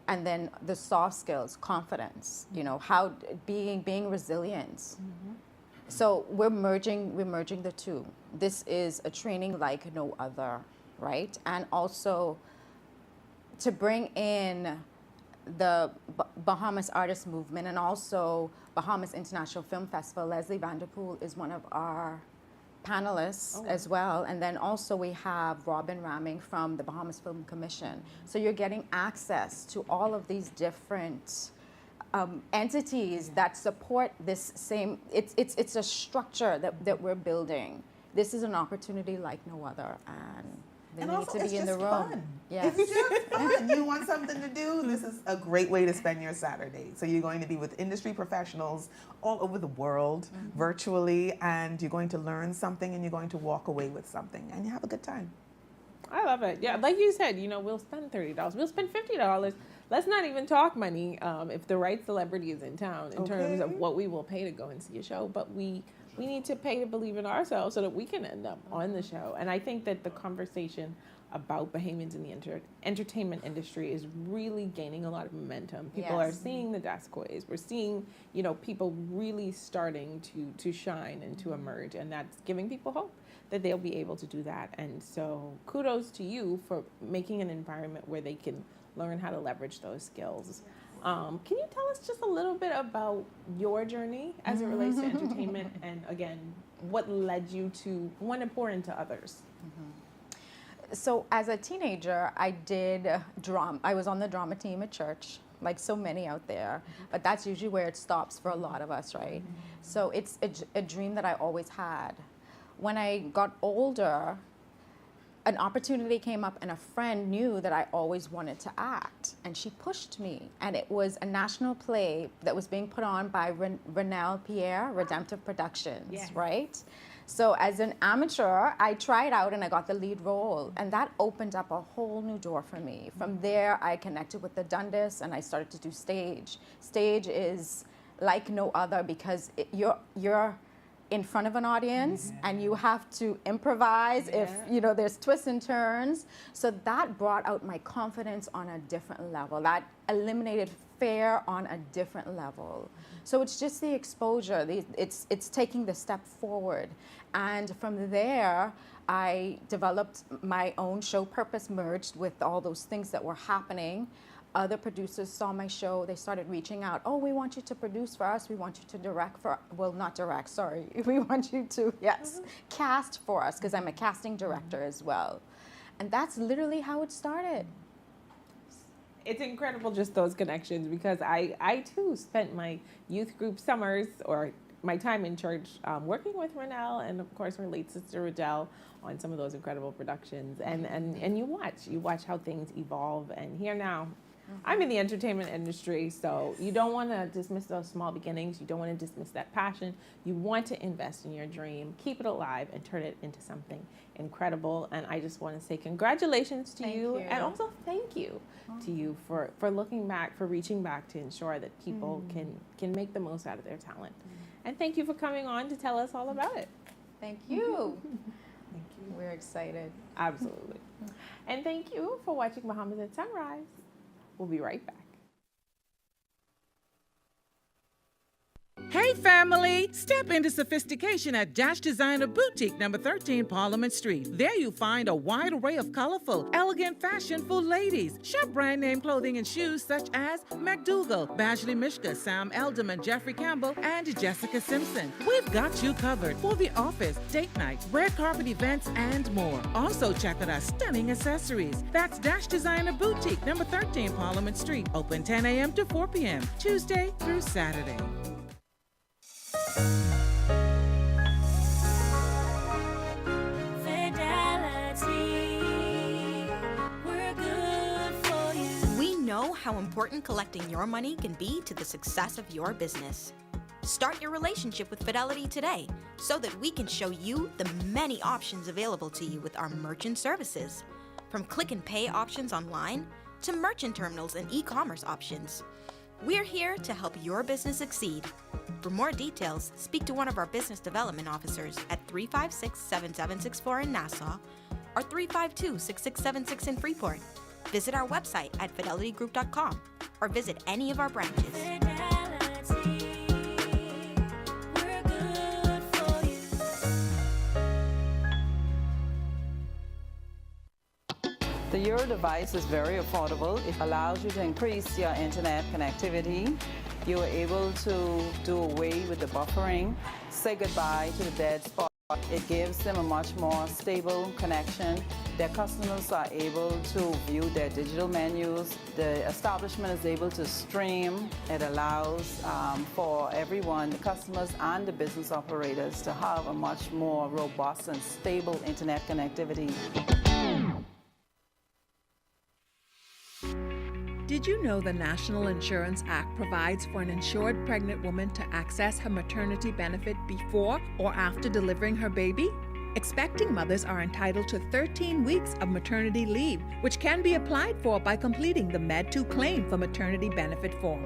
and then the soft skills, confidence, you know, how being resilient. So we're merging the two. This is a training like no other, right? And also to bring in the Bahamas Artist Movement and also Bahamas International Film Festival. Leslie Vanderpool is one of our panelists as well. And then also we have Robin Ramming from the Bahamas Film Commission. So you're getting access to all of these different entities that support this same, it's a structure that we're building. This is an opportunity like no other, and they need to be in the room. Fun. Yes. It's just fun. You want something to do? This is a great way to spend your Saturday. So you're going to be with industry professionals all over the world, virtually, and you're going to learn something and you're going to walk away with something, and you have a good time. I love it. Yeah, like you said, you know, we'll spend $30. We'll spend $50. Let's not even talk money if the right celebrity is in town in terms of what we will pay to go and see a show. But we need to pay to believe in ourselves so that we can end up on the show. And I think that the conversation about Bahamians in the entertainment industry is really gaining a lot of momentum. People are seeing the Dascoys. We're seeing, you know, people really starting to shine and to emerge, and that's giving people hope that they'll be able to do that. And so kudos to you for making an environment where they can learn how to leverage those skills. Can you tell us just a little bit about your journey as it relates to entertainment, and again, what led you to want to pour into others? So as a teenager, I did drama. I was on the drama team at church, like so many out there, but that's usually where it stops for a lot of us, right? So it's a dream that I always had. When I got older, an opportunity came up and a friend knew that I always wanted to act, and she pushed me. And it was a national play that was being put on by Renelle Pierre, Redemptive Productions, right? So as an amateur, I tried out and I got the lead role, and that opened up a whole new door for me. From there, I connected with the Dundas and I started to do stage. Stage is like no other because you're in front of an audience and you have to improvise if you know there's twists and turns. So that brought out my confidence on a different level. That eliminated fear on a different level. So it's just the exposure. It's taking the step forward. And from there, I developed my own show. Purpose merged with all those things that were happening. Other producers saw my show, they started reaching out. Oh, we want you to produce for us. We want you to direct for, well, not direct, sorry. We want you to, cast for us, because I'm a casting director as well. And that's literally how it started. It's incredible, just those connections, because I too spent my youth group summers or my time in church working with Renelle and of course her late sister Riddell on some of those incredible productions. And you watch how things evolve, and here now I'm in the entertainment industry, so you don't want to dismiss those small beginnings. You don't want to dismiss that passion. You want to invest in your dream, keep it alive, and turn it into something incredible. And I just want to say congratulations to you, and also thank you to you for looking back, for reaching back to ensure that people can make the most out of their talent. And thank you for coming on to tell us all about it. Thank you. Thank you. We're excited. Absolutely. And thank you for watching Bahamas at Sunrise. We'll be right back. Hey family, step into sophistication at Dash Designer Boutique, number 13 Parliament Street. There you find a wide array of colorful, elegant fashion for ladies. Shop brand name clothing and shoes such as McDougal, Badgley Mishka, Sam Elderman, Jeffrey Campbell, and Jessica Simpson. We've got you covered for the office, date night, red carpet events, and more. Also check out our stunning accessories. That's Dash Designer Boutique, number 13 Parliament Street. Open 10 a.m. to 4 p.m., Tuesday through Saturday. We know how important collecting your money can be to the success of your business. Start your relationship with Fidelity today so that we can show you the many options available to you with our merchant services. From click and pay options online to merchant terminals and e-commerce options. We're here to help your business succeed. For more details, speak to one of our business development officers at 356-7764 in Nassau or 352-6676 in Freeport. Visit our website at fidelitygroup.com or visit any of our branches. The Euro device is very affordable. It allows you to increase your internet connectivity. You are able to do away with the buffering, say goodbye to the dead spot. It gives them a much more stable connection. Their customers are able to view their digital menus. The establishment is able to stream. It allows for everyone, the customers and the business operators, to have a much more robust and stable internet connectivity. Did you know the National Insurance Act provides for an insured pregnant woman to access her maternity benefit before or after delivering her baby? Expecting mothers are entitled to 13 weeks of maternity leave, which can be applied for by completing the Med-2 claim for maternity benefit form.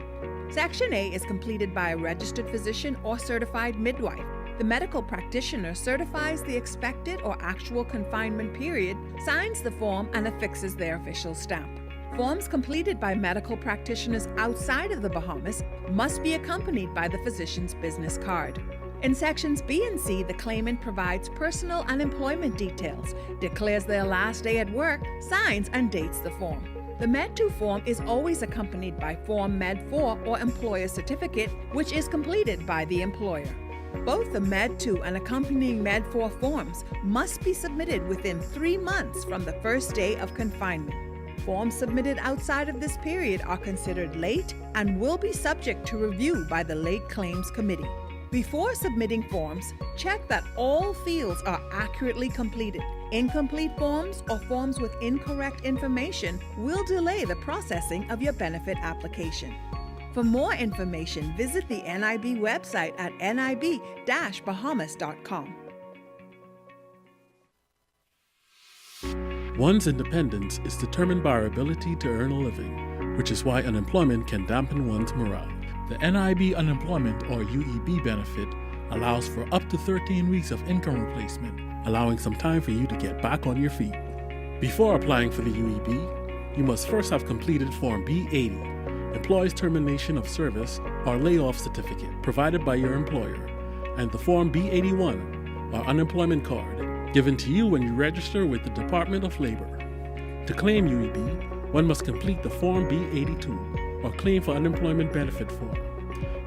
Section A is completed by a registered physician or certified midwife. The medical practitioner certifies the expected or actual confinement period, signs the form, and affixes their official stamp. Forms completed by medical practitioners outside of the Bahamas must be accompanied by the physician's business card. In sections B and C, the claimant provides personal and employment details, declares their last day at work, signs and dates the form. The Med-2 form is always accompanied by Form Med-4 or Employer Certificate, which is completed by the employer. Both the Med-2 and accompanying Med-4 forms must be submitted within 3 months from the first day of confinement. Forms submitted outside of this period are considered late and will be subject to review by the Late Claims Committee. Before submitting forms, check that all fields are accurately completed. Incomplete forms or forms with incorrect information will delay the processing of your benefit application. For more information, visit the NIB website at nib-bahamas.com. One's independence is determined by our ability to earn a living, which is why unemployment can dampen one's morale. The NIB Unemployment or UEB benefit allows for up to 13 weeks of income replacement, allowing some time for you to get back on your feet. Before applying for the UEB, you must first have completed Form B80, Employee's Termination of Service or Layoff Certificate, provided by your employer, and the Form B81 or Unemployment Card, given to you when you register with the Department of Labor. To claim UEB, one must complete the Form B82 or Claim for Unemployment Benefit form.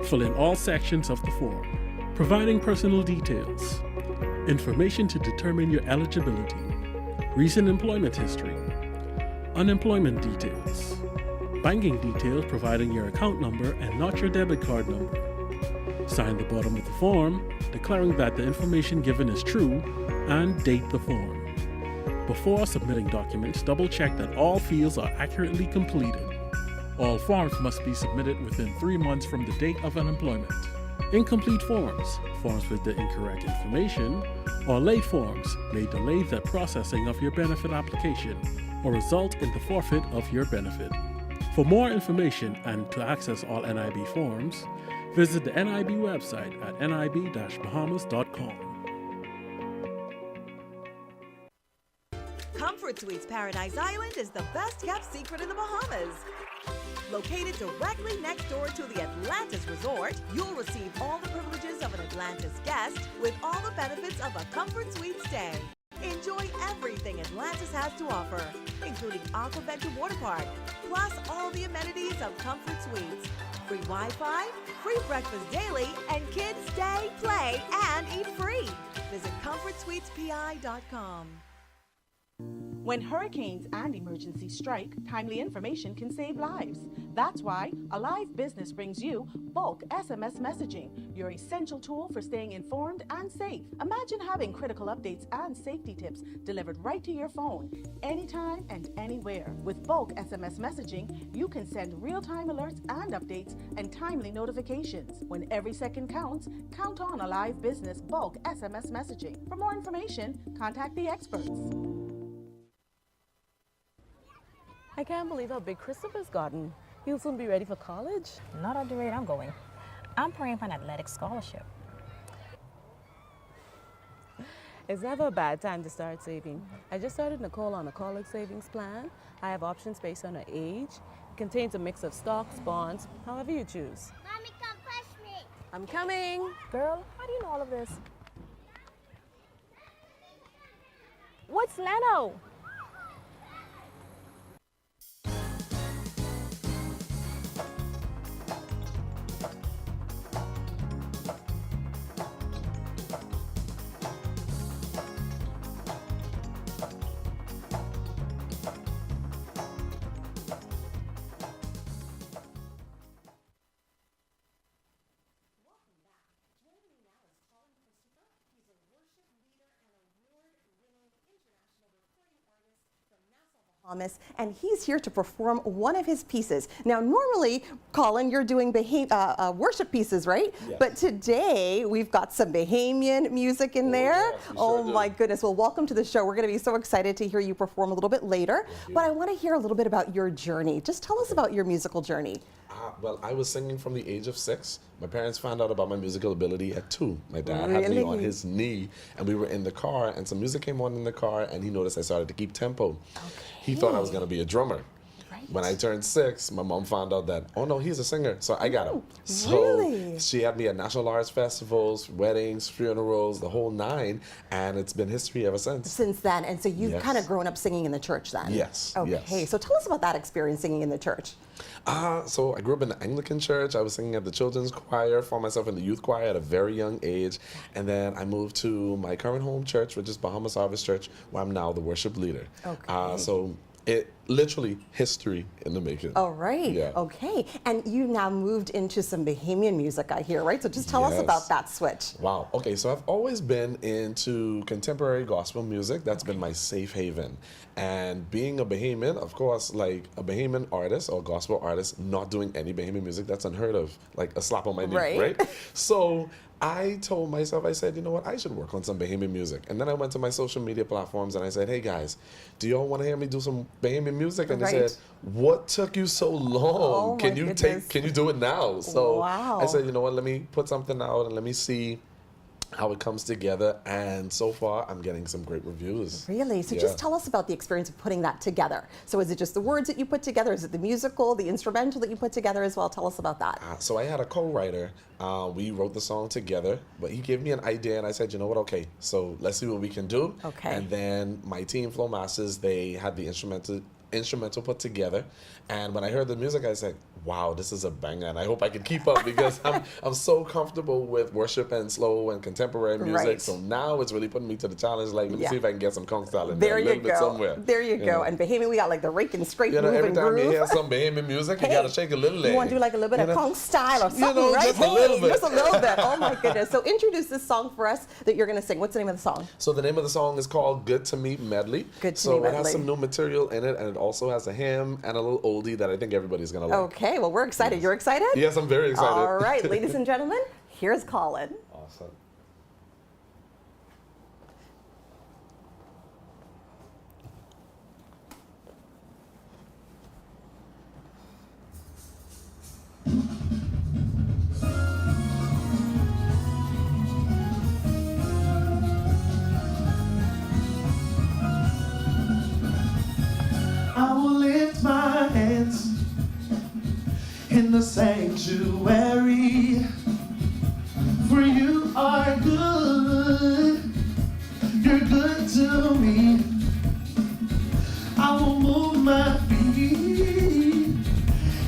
Fill in all sections of the form, providing personal details, information to determine your eligibility, recent employment history, unemployment details, banking details providing your account number and not your debit card number. Sign the bottom of the form, declaring that the information given is true, and date the form. Before submitting documents, double-check that all fields are accurately completed. All forms must be submitted within 3 months from the date of unemployment. Incomplete forms, forms with the incorrect information, or late forms may delay the processing of your benefit application or result in the forfeit of your benefit. For more information and to access all NIB forms, visit the NIB website at nib-bahamas.com. Comfort Suites Paradise Island is the best kept secret in the Bahamas. Located directly next door to the Atlantis Resort, you'll receive all the privileges of an Atlantis guest with all the benefits of a Comfort Suite stay. Enjoy everything Atlantis has to offer, including Aquaventure Water Park, plus all the amenities of Comfort Suites. Free Wi-Fi, free breakfast daily, and kids stay, play, and eat free. Visit ComfortSuitesPI.com. When hurricanes and emergencies strike, timely information can save lives. That's why Alive Business brings you bulk SMS messaging, your essential tool for staying informed and safe. Imagine having critical updates and safety tips delivered right to your phone, anytime and anywhere. With bulk SMS messaging, you can send real-time alerts and updates and timely notifications. When every second counts, count on Alive Business bulk SMS messaging. For more information, contact the experts. I can't believe how big Christopher's gotten. He'll soon be ready for college. Not at the rate I'm going. I'm praying for an athletic scholarship. It's never a bad time to start saving. I just started Nicole on a college savings plan. I have options based on her age. It contains a mix of stocks, bonds, however you choose. Mommy, come push me. I'm coming. Girl, how do you know all of this? What's Leno? And he's here to perform one of his pieces. Now, normally, Colin, you're doing worship pieces, right? Yes. But today, we've got some Bahamian music in there. Yes, oh my goodness. Well, welcome to the show. We're going to be so excited to hear you perform a little bit later. But I want to hear a little bit about your journey. Just tell us about your musical journey. Well, I was singing from the age of 6. My parents found out about my musical ability at 2. My dad had me on his knee, and we were in the car, and some music came on in the car, and he noticed I started to keep tempo. He thought I was going to be a drummer. When I turned 6, my mom found out that, oh no, he's a singer. So I got him. So she had me at national arts festivals, weddings, funerals, the whole 9, and it's been history ever since. Since then, and so you've kind of grown up singing in the church then? Yes. Okay, yes. So tell us about that experience singing in the church. So I grew up in the Anglican church. I was singing at the children's choir, found myself in the youth choir at a very young age. And then I moved to my current home church, which is Bahamas Harvest Church, where I'm now the worship leader. Okay. So it literally history in the making. All right. Yeah. Okay. And you now moved into some Bahamian music, I hear, right? So just tell us about that switch. Wow. Okay. So I've always been into contemporary gospel music. That's been my safe haven. And being a Bahamian, of course, like a Bahamian artist or gospel artist not doing any Bahamian music, that's unheard of. Like a slap on my knee, right? So I told myself, I said, you know what, I should work on some Bahamian music. And then I went to my social media platforms and I said, hey guys, do y'all want to hear me do some Bahamian music? And they said, what took you so long? Can you do it now? So I said, you know what, let me put something out and let me see how it comes together, and so far I'm getting some great reviews. Really? So just tell us about the experience of putting that together. So is it just the words that you put together? Is it the musical, the instrumental that you put together as well? Tell us about that. So I had a co-writer. We wrote the song together, but he gave me an idea and I said, you know what, okay, so let's see what we can do. Okay. And then my team, Flow Masters, they had the instrumental put together, and when I heard the music I said, wow, this is a banger, and I hope I can keep up because I'm so comfortable with worship and slow and contemporary music. So now it's really putting me to the challenge, like let me see if I can get some conch style in there a little bit somewhere. There you go. And Bahamian, we got like the rake and scrape move every and time groove. you hear some Bahamian music, you gotta shake a little leg. You want to do like a little bit of conch style or something, right? Just a little bit. Just a little bit. Oh my goodness. So introduce this song for us that you're going to sing. What's the name of the song? So the name of the song is called Good to Meet Medley. Good to So Meet it Medley. has some new material in it, and it also has a hymn and a little oldie that I think everybody's going to like. Okay, well, we're excited. You're excited? Yes, I'm very excited. All right, ladies and gentlemen, here's Colin. Awesome. I will lift my hands in the sanctuary, for you are good, you're good to me. I will move my feet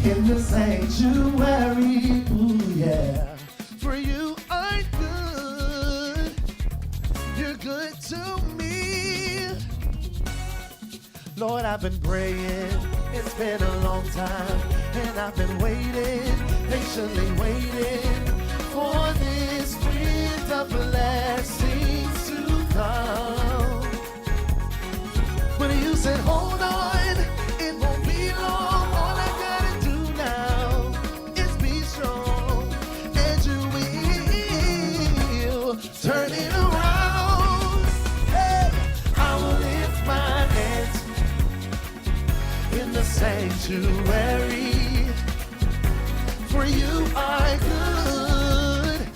in the sanctuary, ooh yeah, for you are good, you're good to me. Lord, I've been praying, it's been a long time, and I've been waiting, patiently waiting for this wind of blessings to come. But you said, hold on, it won't be long. All I gotta do now is be strong, and you will turn it around. Hey, I will lift my hands in the sanctuary, for you are good,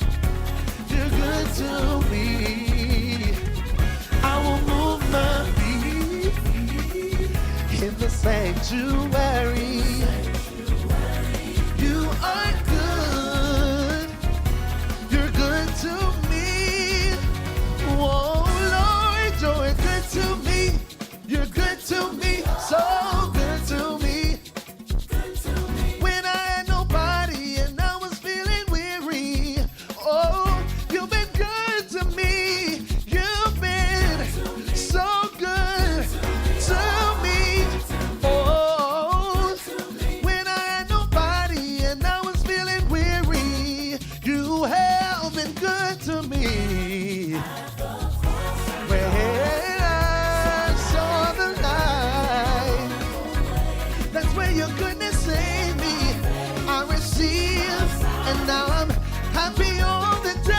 you're good to me. I will move my feet in the sanctuary. You are good, you're good to me. Oh Lord, you're good to me, you're good to me, so good to me. When I had nobody and I was feeling weary, oh, you've been good to me. You've been so good to me. Oh, when I had nobody and I was feeling weary, you have been good to me. When I saw the light, that's where your goodness saved me. I received, and now I'm happy all the day.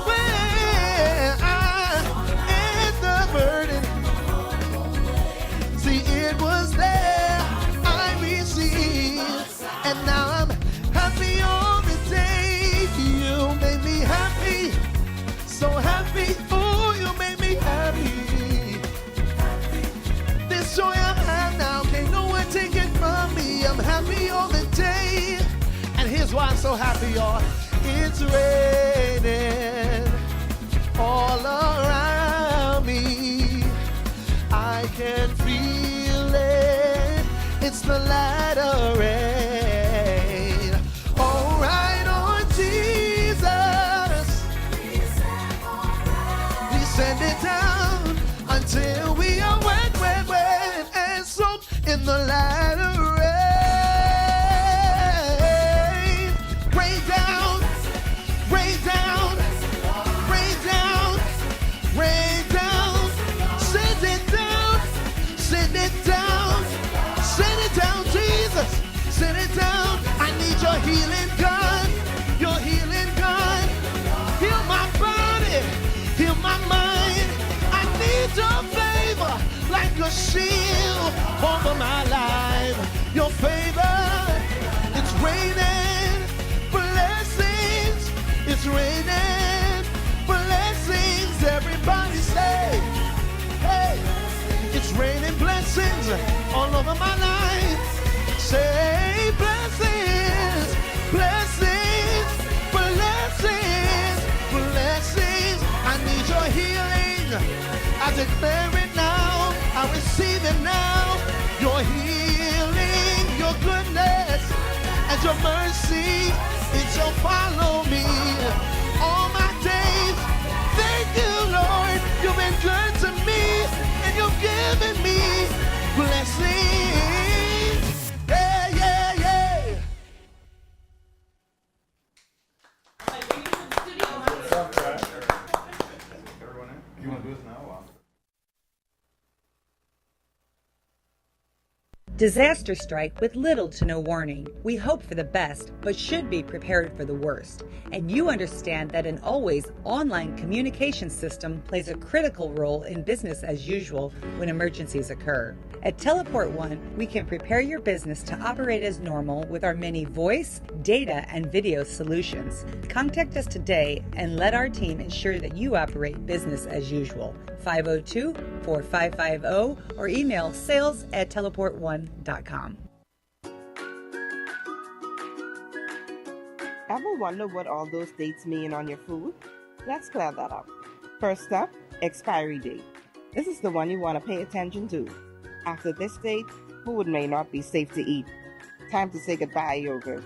When I had the burden, see, it was there I received, and now I'm happy all the day. You made me happy, so happy. Oh, you made me happy. This joy I have now, can't no one take it from me. I'm happy all the day. And here's why I'm so happy, y'all. It's raining all around me. I can feel it. It's the latter rain. All right, on Jesus. Send it down until we are wet, wet, wet, and soaked in the latter rain. Rain down, rain down, rain down, rain down. Send it down, send it down, send it down, Jesus. Send it down. I need your healing God, your healing God. Heal my body, heal my mind. I need your favor like a shield over my life. Your favor, it's raining blessings. It's raining blessings. Everybody say, hey, it's raining blessings all over my life. Say blessings, blessings, blessings, blessings. I need your healing. I declare it now. I receive it now. Your healing, your goodness, and your mercy, it shall follow me all my days. Thank you, Lord. You've been good to me, and you've given me blessings. Yeah, yeah, yeah. You want to do this now? Disaster strike with little to no warning. We hope for the best, but should be prepared for the worst. And you understand that an always online communication system plays a critical role in business as usual when emergencies occur. At Teleport One, we can prepare your business to operate as normal with our many voice, data, and video solutions. Contact us today and let our team ensure that you operate business as usual. 502-4550 or email sales@teleportone.com. Ever wonder what all those dates mean on your food? Let's clear that up. First up, expiry date. This is the one you want to pay attention to. After this date, food may not be safe to eat. Time to say goodbye, yogurt.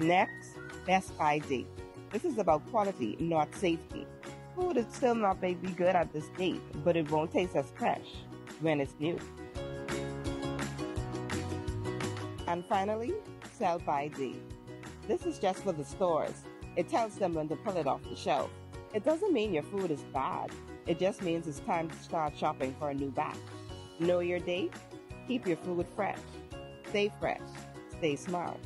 Next, best by date. This is about quality, not safety. Food is still not may be good at this date, but it won't taste as fresh when it's new. And finally, sell by date. This is just for the stores. It tells them when to pull it off the shelf. It doesn't mean your food is bad. It just means it's time to start shopping for a new batch. Know your date? Keep your food fresh. Stay fresh. Stay smart.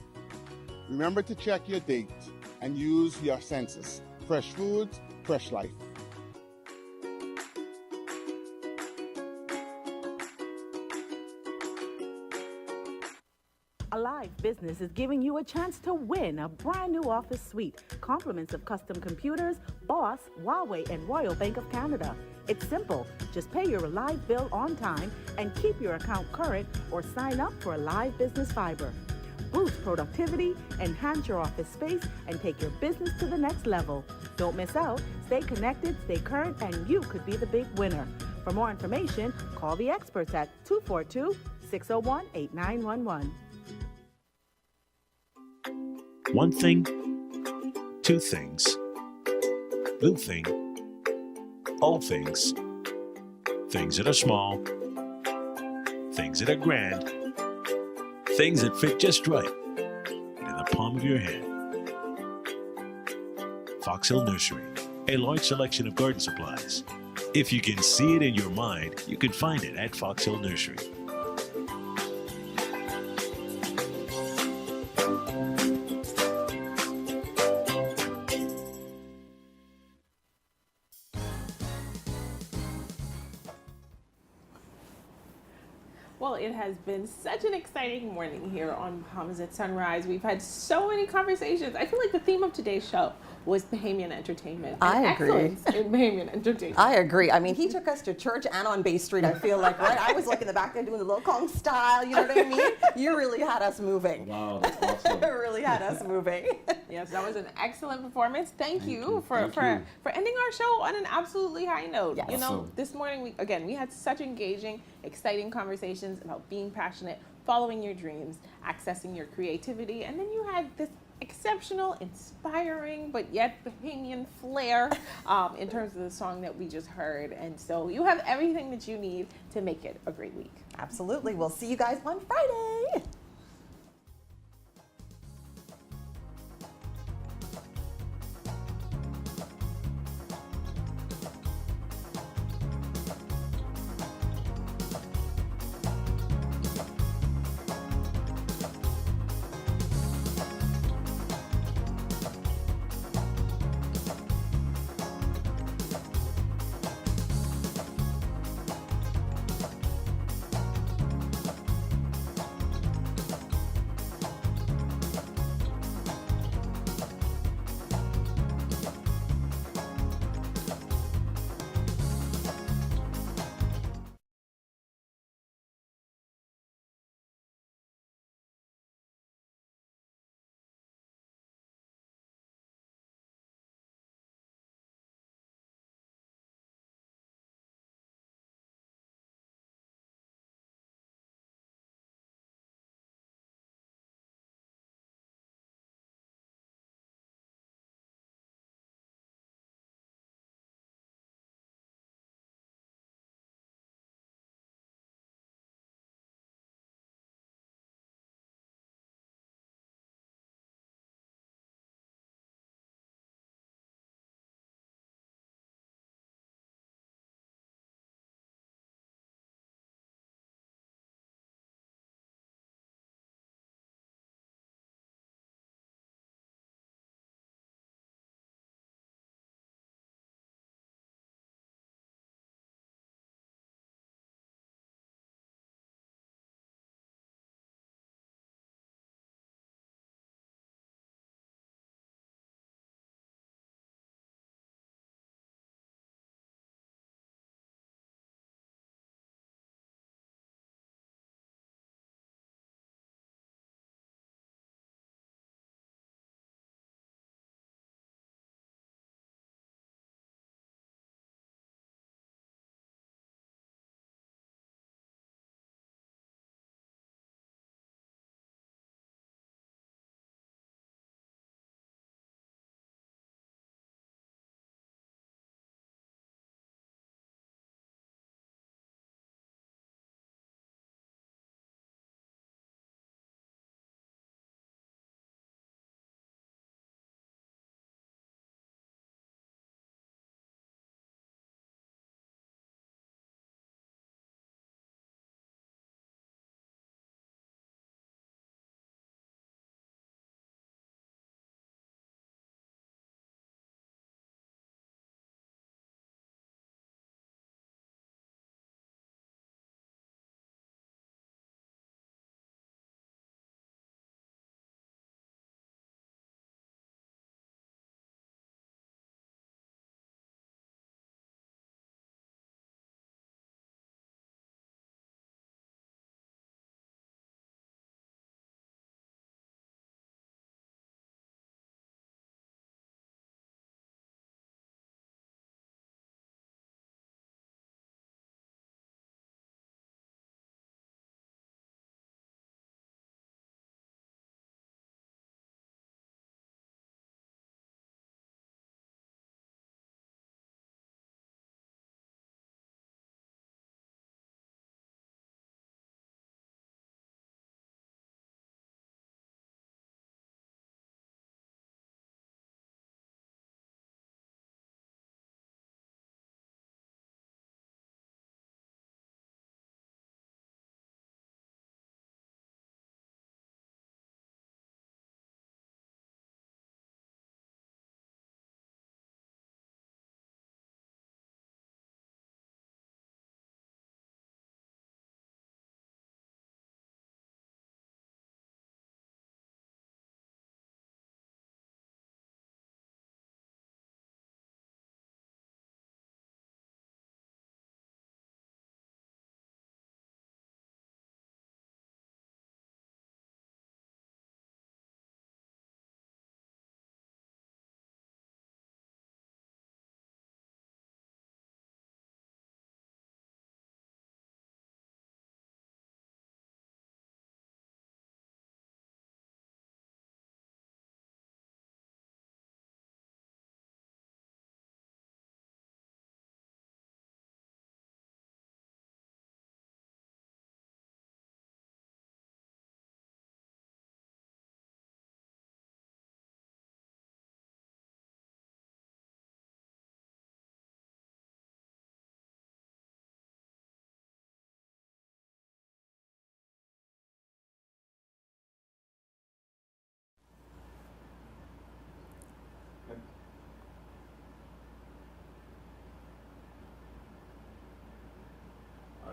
Remember to check your date and use your senses. Fresh foods, fresh life. Alive Business is giving you a chance to win a brand new office suite, compliments of custom computers, Boss, Huawei, and Royal Bank of Canada. It's simple. Just pay your Alive bill on time and keep your account current or sign up for Alive Business Fiber. Boost productivity, enhance your office space, and take your business to the next level. Don't miss out. Stay connected, stay current, and you could be the big winner. For more information, call the experts at 242-601-8911. One thing, two things, blue thing, all things, things that are small, things that are grand, things that fit just right in the palm of your hand. Fox Hill Nursery, a large selection of garden supplies. If you can see it in your mind, you can find it at Fox Hill Nursery. Well, it has been such an exciting morning here on Bahamas at Sunrise. We've had so many conversations. I feel like the theme of today's show was Bahamian entertainment. I agree. Excellence in Bahamian entertainment. I agree. I mean, he took us to church and on Bay Street, I feel like, right? I was like in the back there doing the little Kong style, you know what I mean? You really had us moving. Wow, that's awesome. It really had us moving. Yes, that was an excellent performance. Thank you for ending our show on an absolutely high note. Yes. You know, Awesome. this morning, we had such engaging, exciting conversations about being passionate, following your dreams, accessing your creativity, and then you had this exceptional, inspiring, but yet Bahamian flair in terms of the song that we just heard. And so you have everything that you need to make it a great week. Absolutely. We'll see you guys on Friday.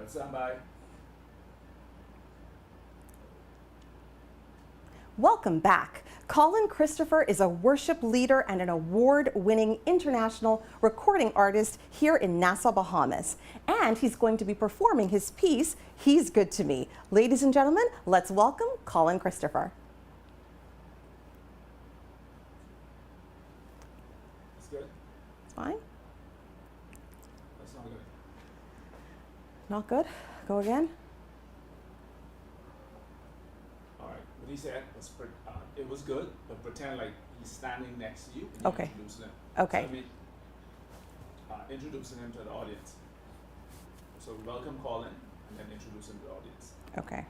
right, stand by. Welcome back. Colin Christopher is a worship leader and an award-winning international recording artist here in Nassau, Bahamas. And he's going to be performing his piece, He's Good to Me. Ladies and gentlemen, let's welcome Colin Christopher. That's good. It's fine. That's not good. Not good. Go again. All right. What he said was it was good, but pretend like he's standing next to you. And Okay. Introducing him. Okay. So, I mean, introducing him to the audience. So welcome Colin, and then introduce him to the audience. Okay.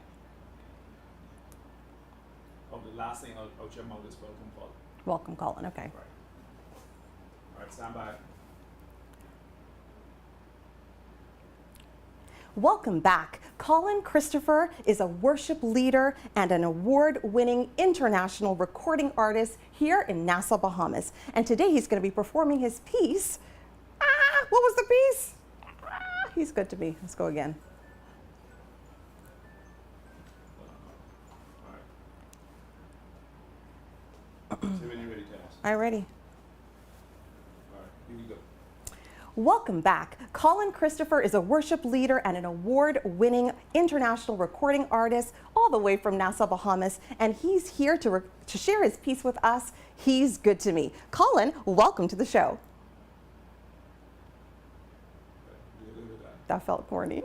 Oh, the last thing out your mouth is welcome Colin. Welcome, Colin. Okay. Right. All right. Stand by. Welcome back. Colin Christopher is a worship leader and an award-winning international recording artist here in Nassau, Bahamas. And today he's going to be performing his piece. What was the piece? He's good to me. Let's go again. So when you're ready, tell us. All right, ready. All right. Here we go. Welcome back. Colin Christopher is a worship leader and an award-winning international recording artist all the way from Nassau, Bahamas, and he's here to share his piece with us, He's Good to Me. Colin, welcome to the show. That felt corny.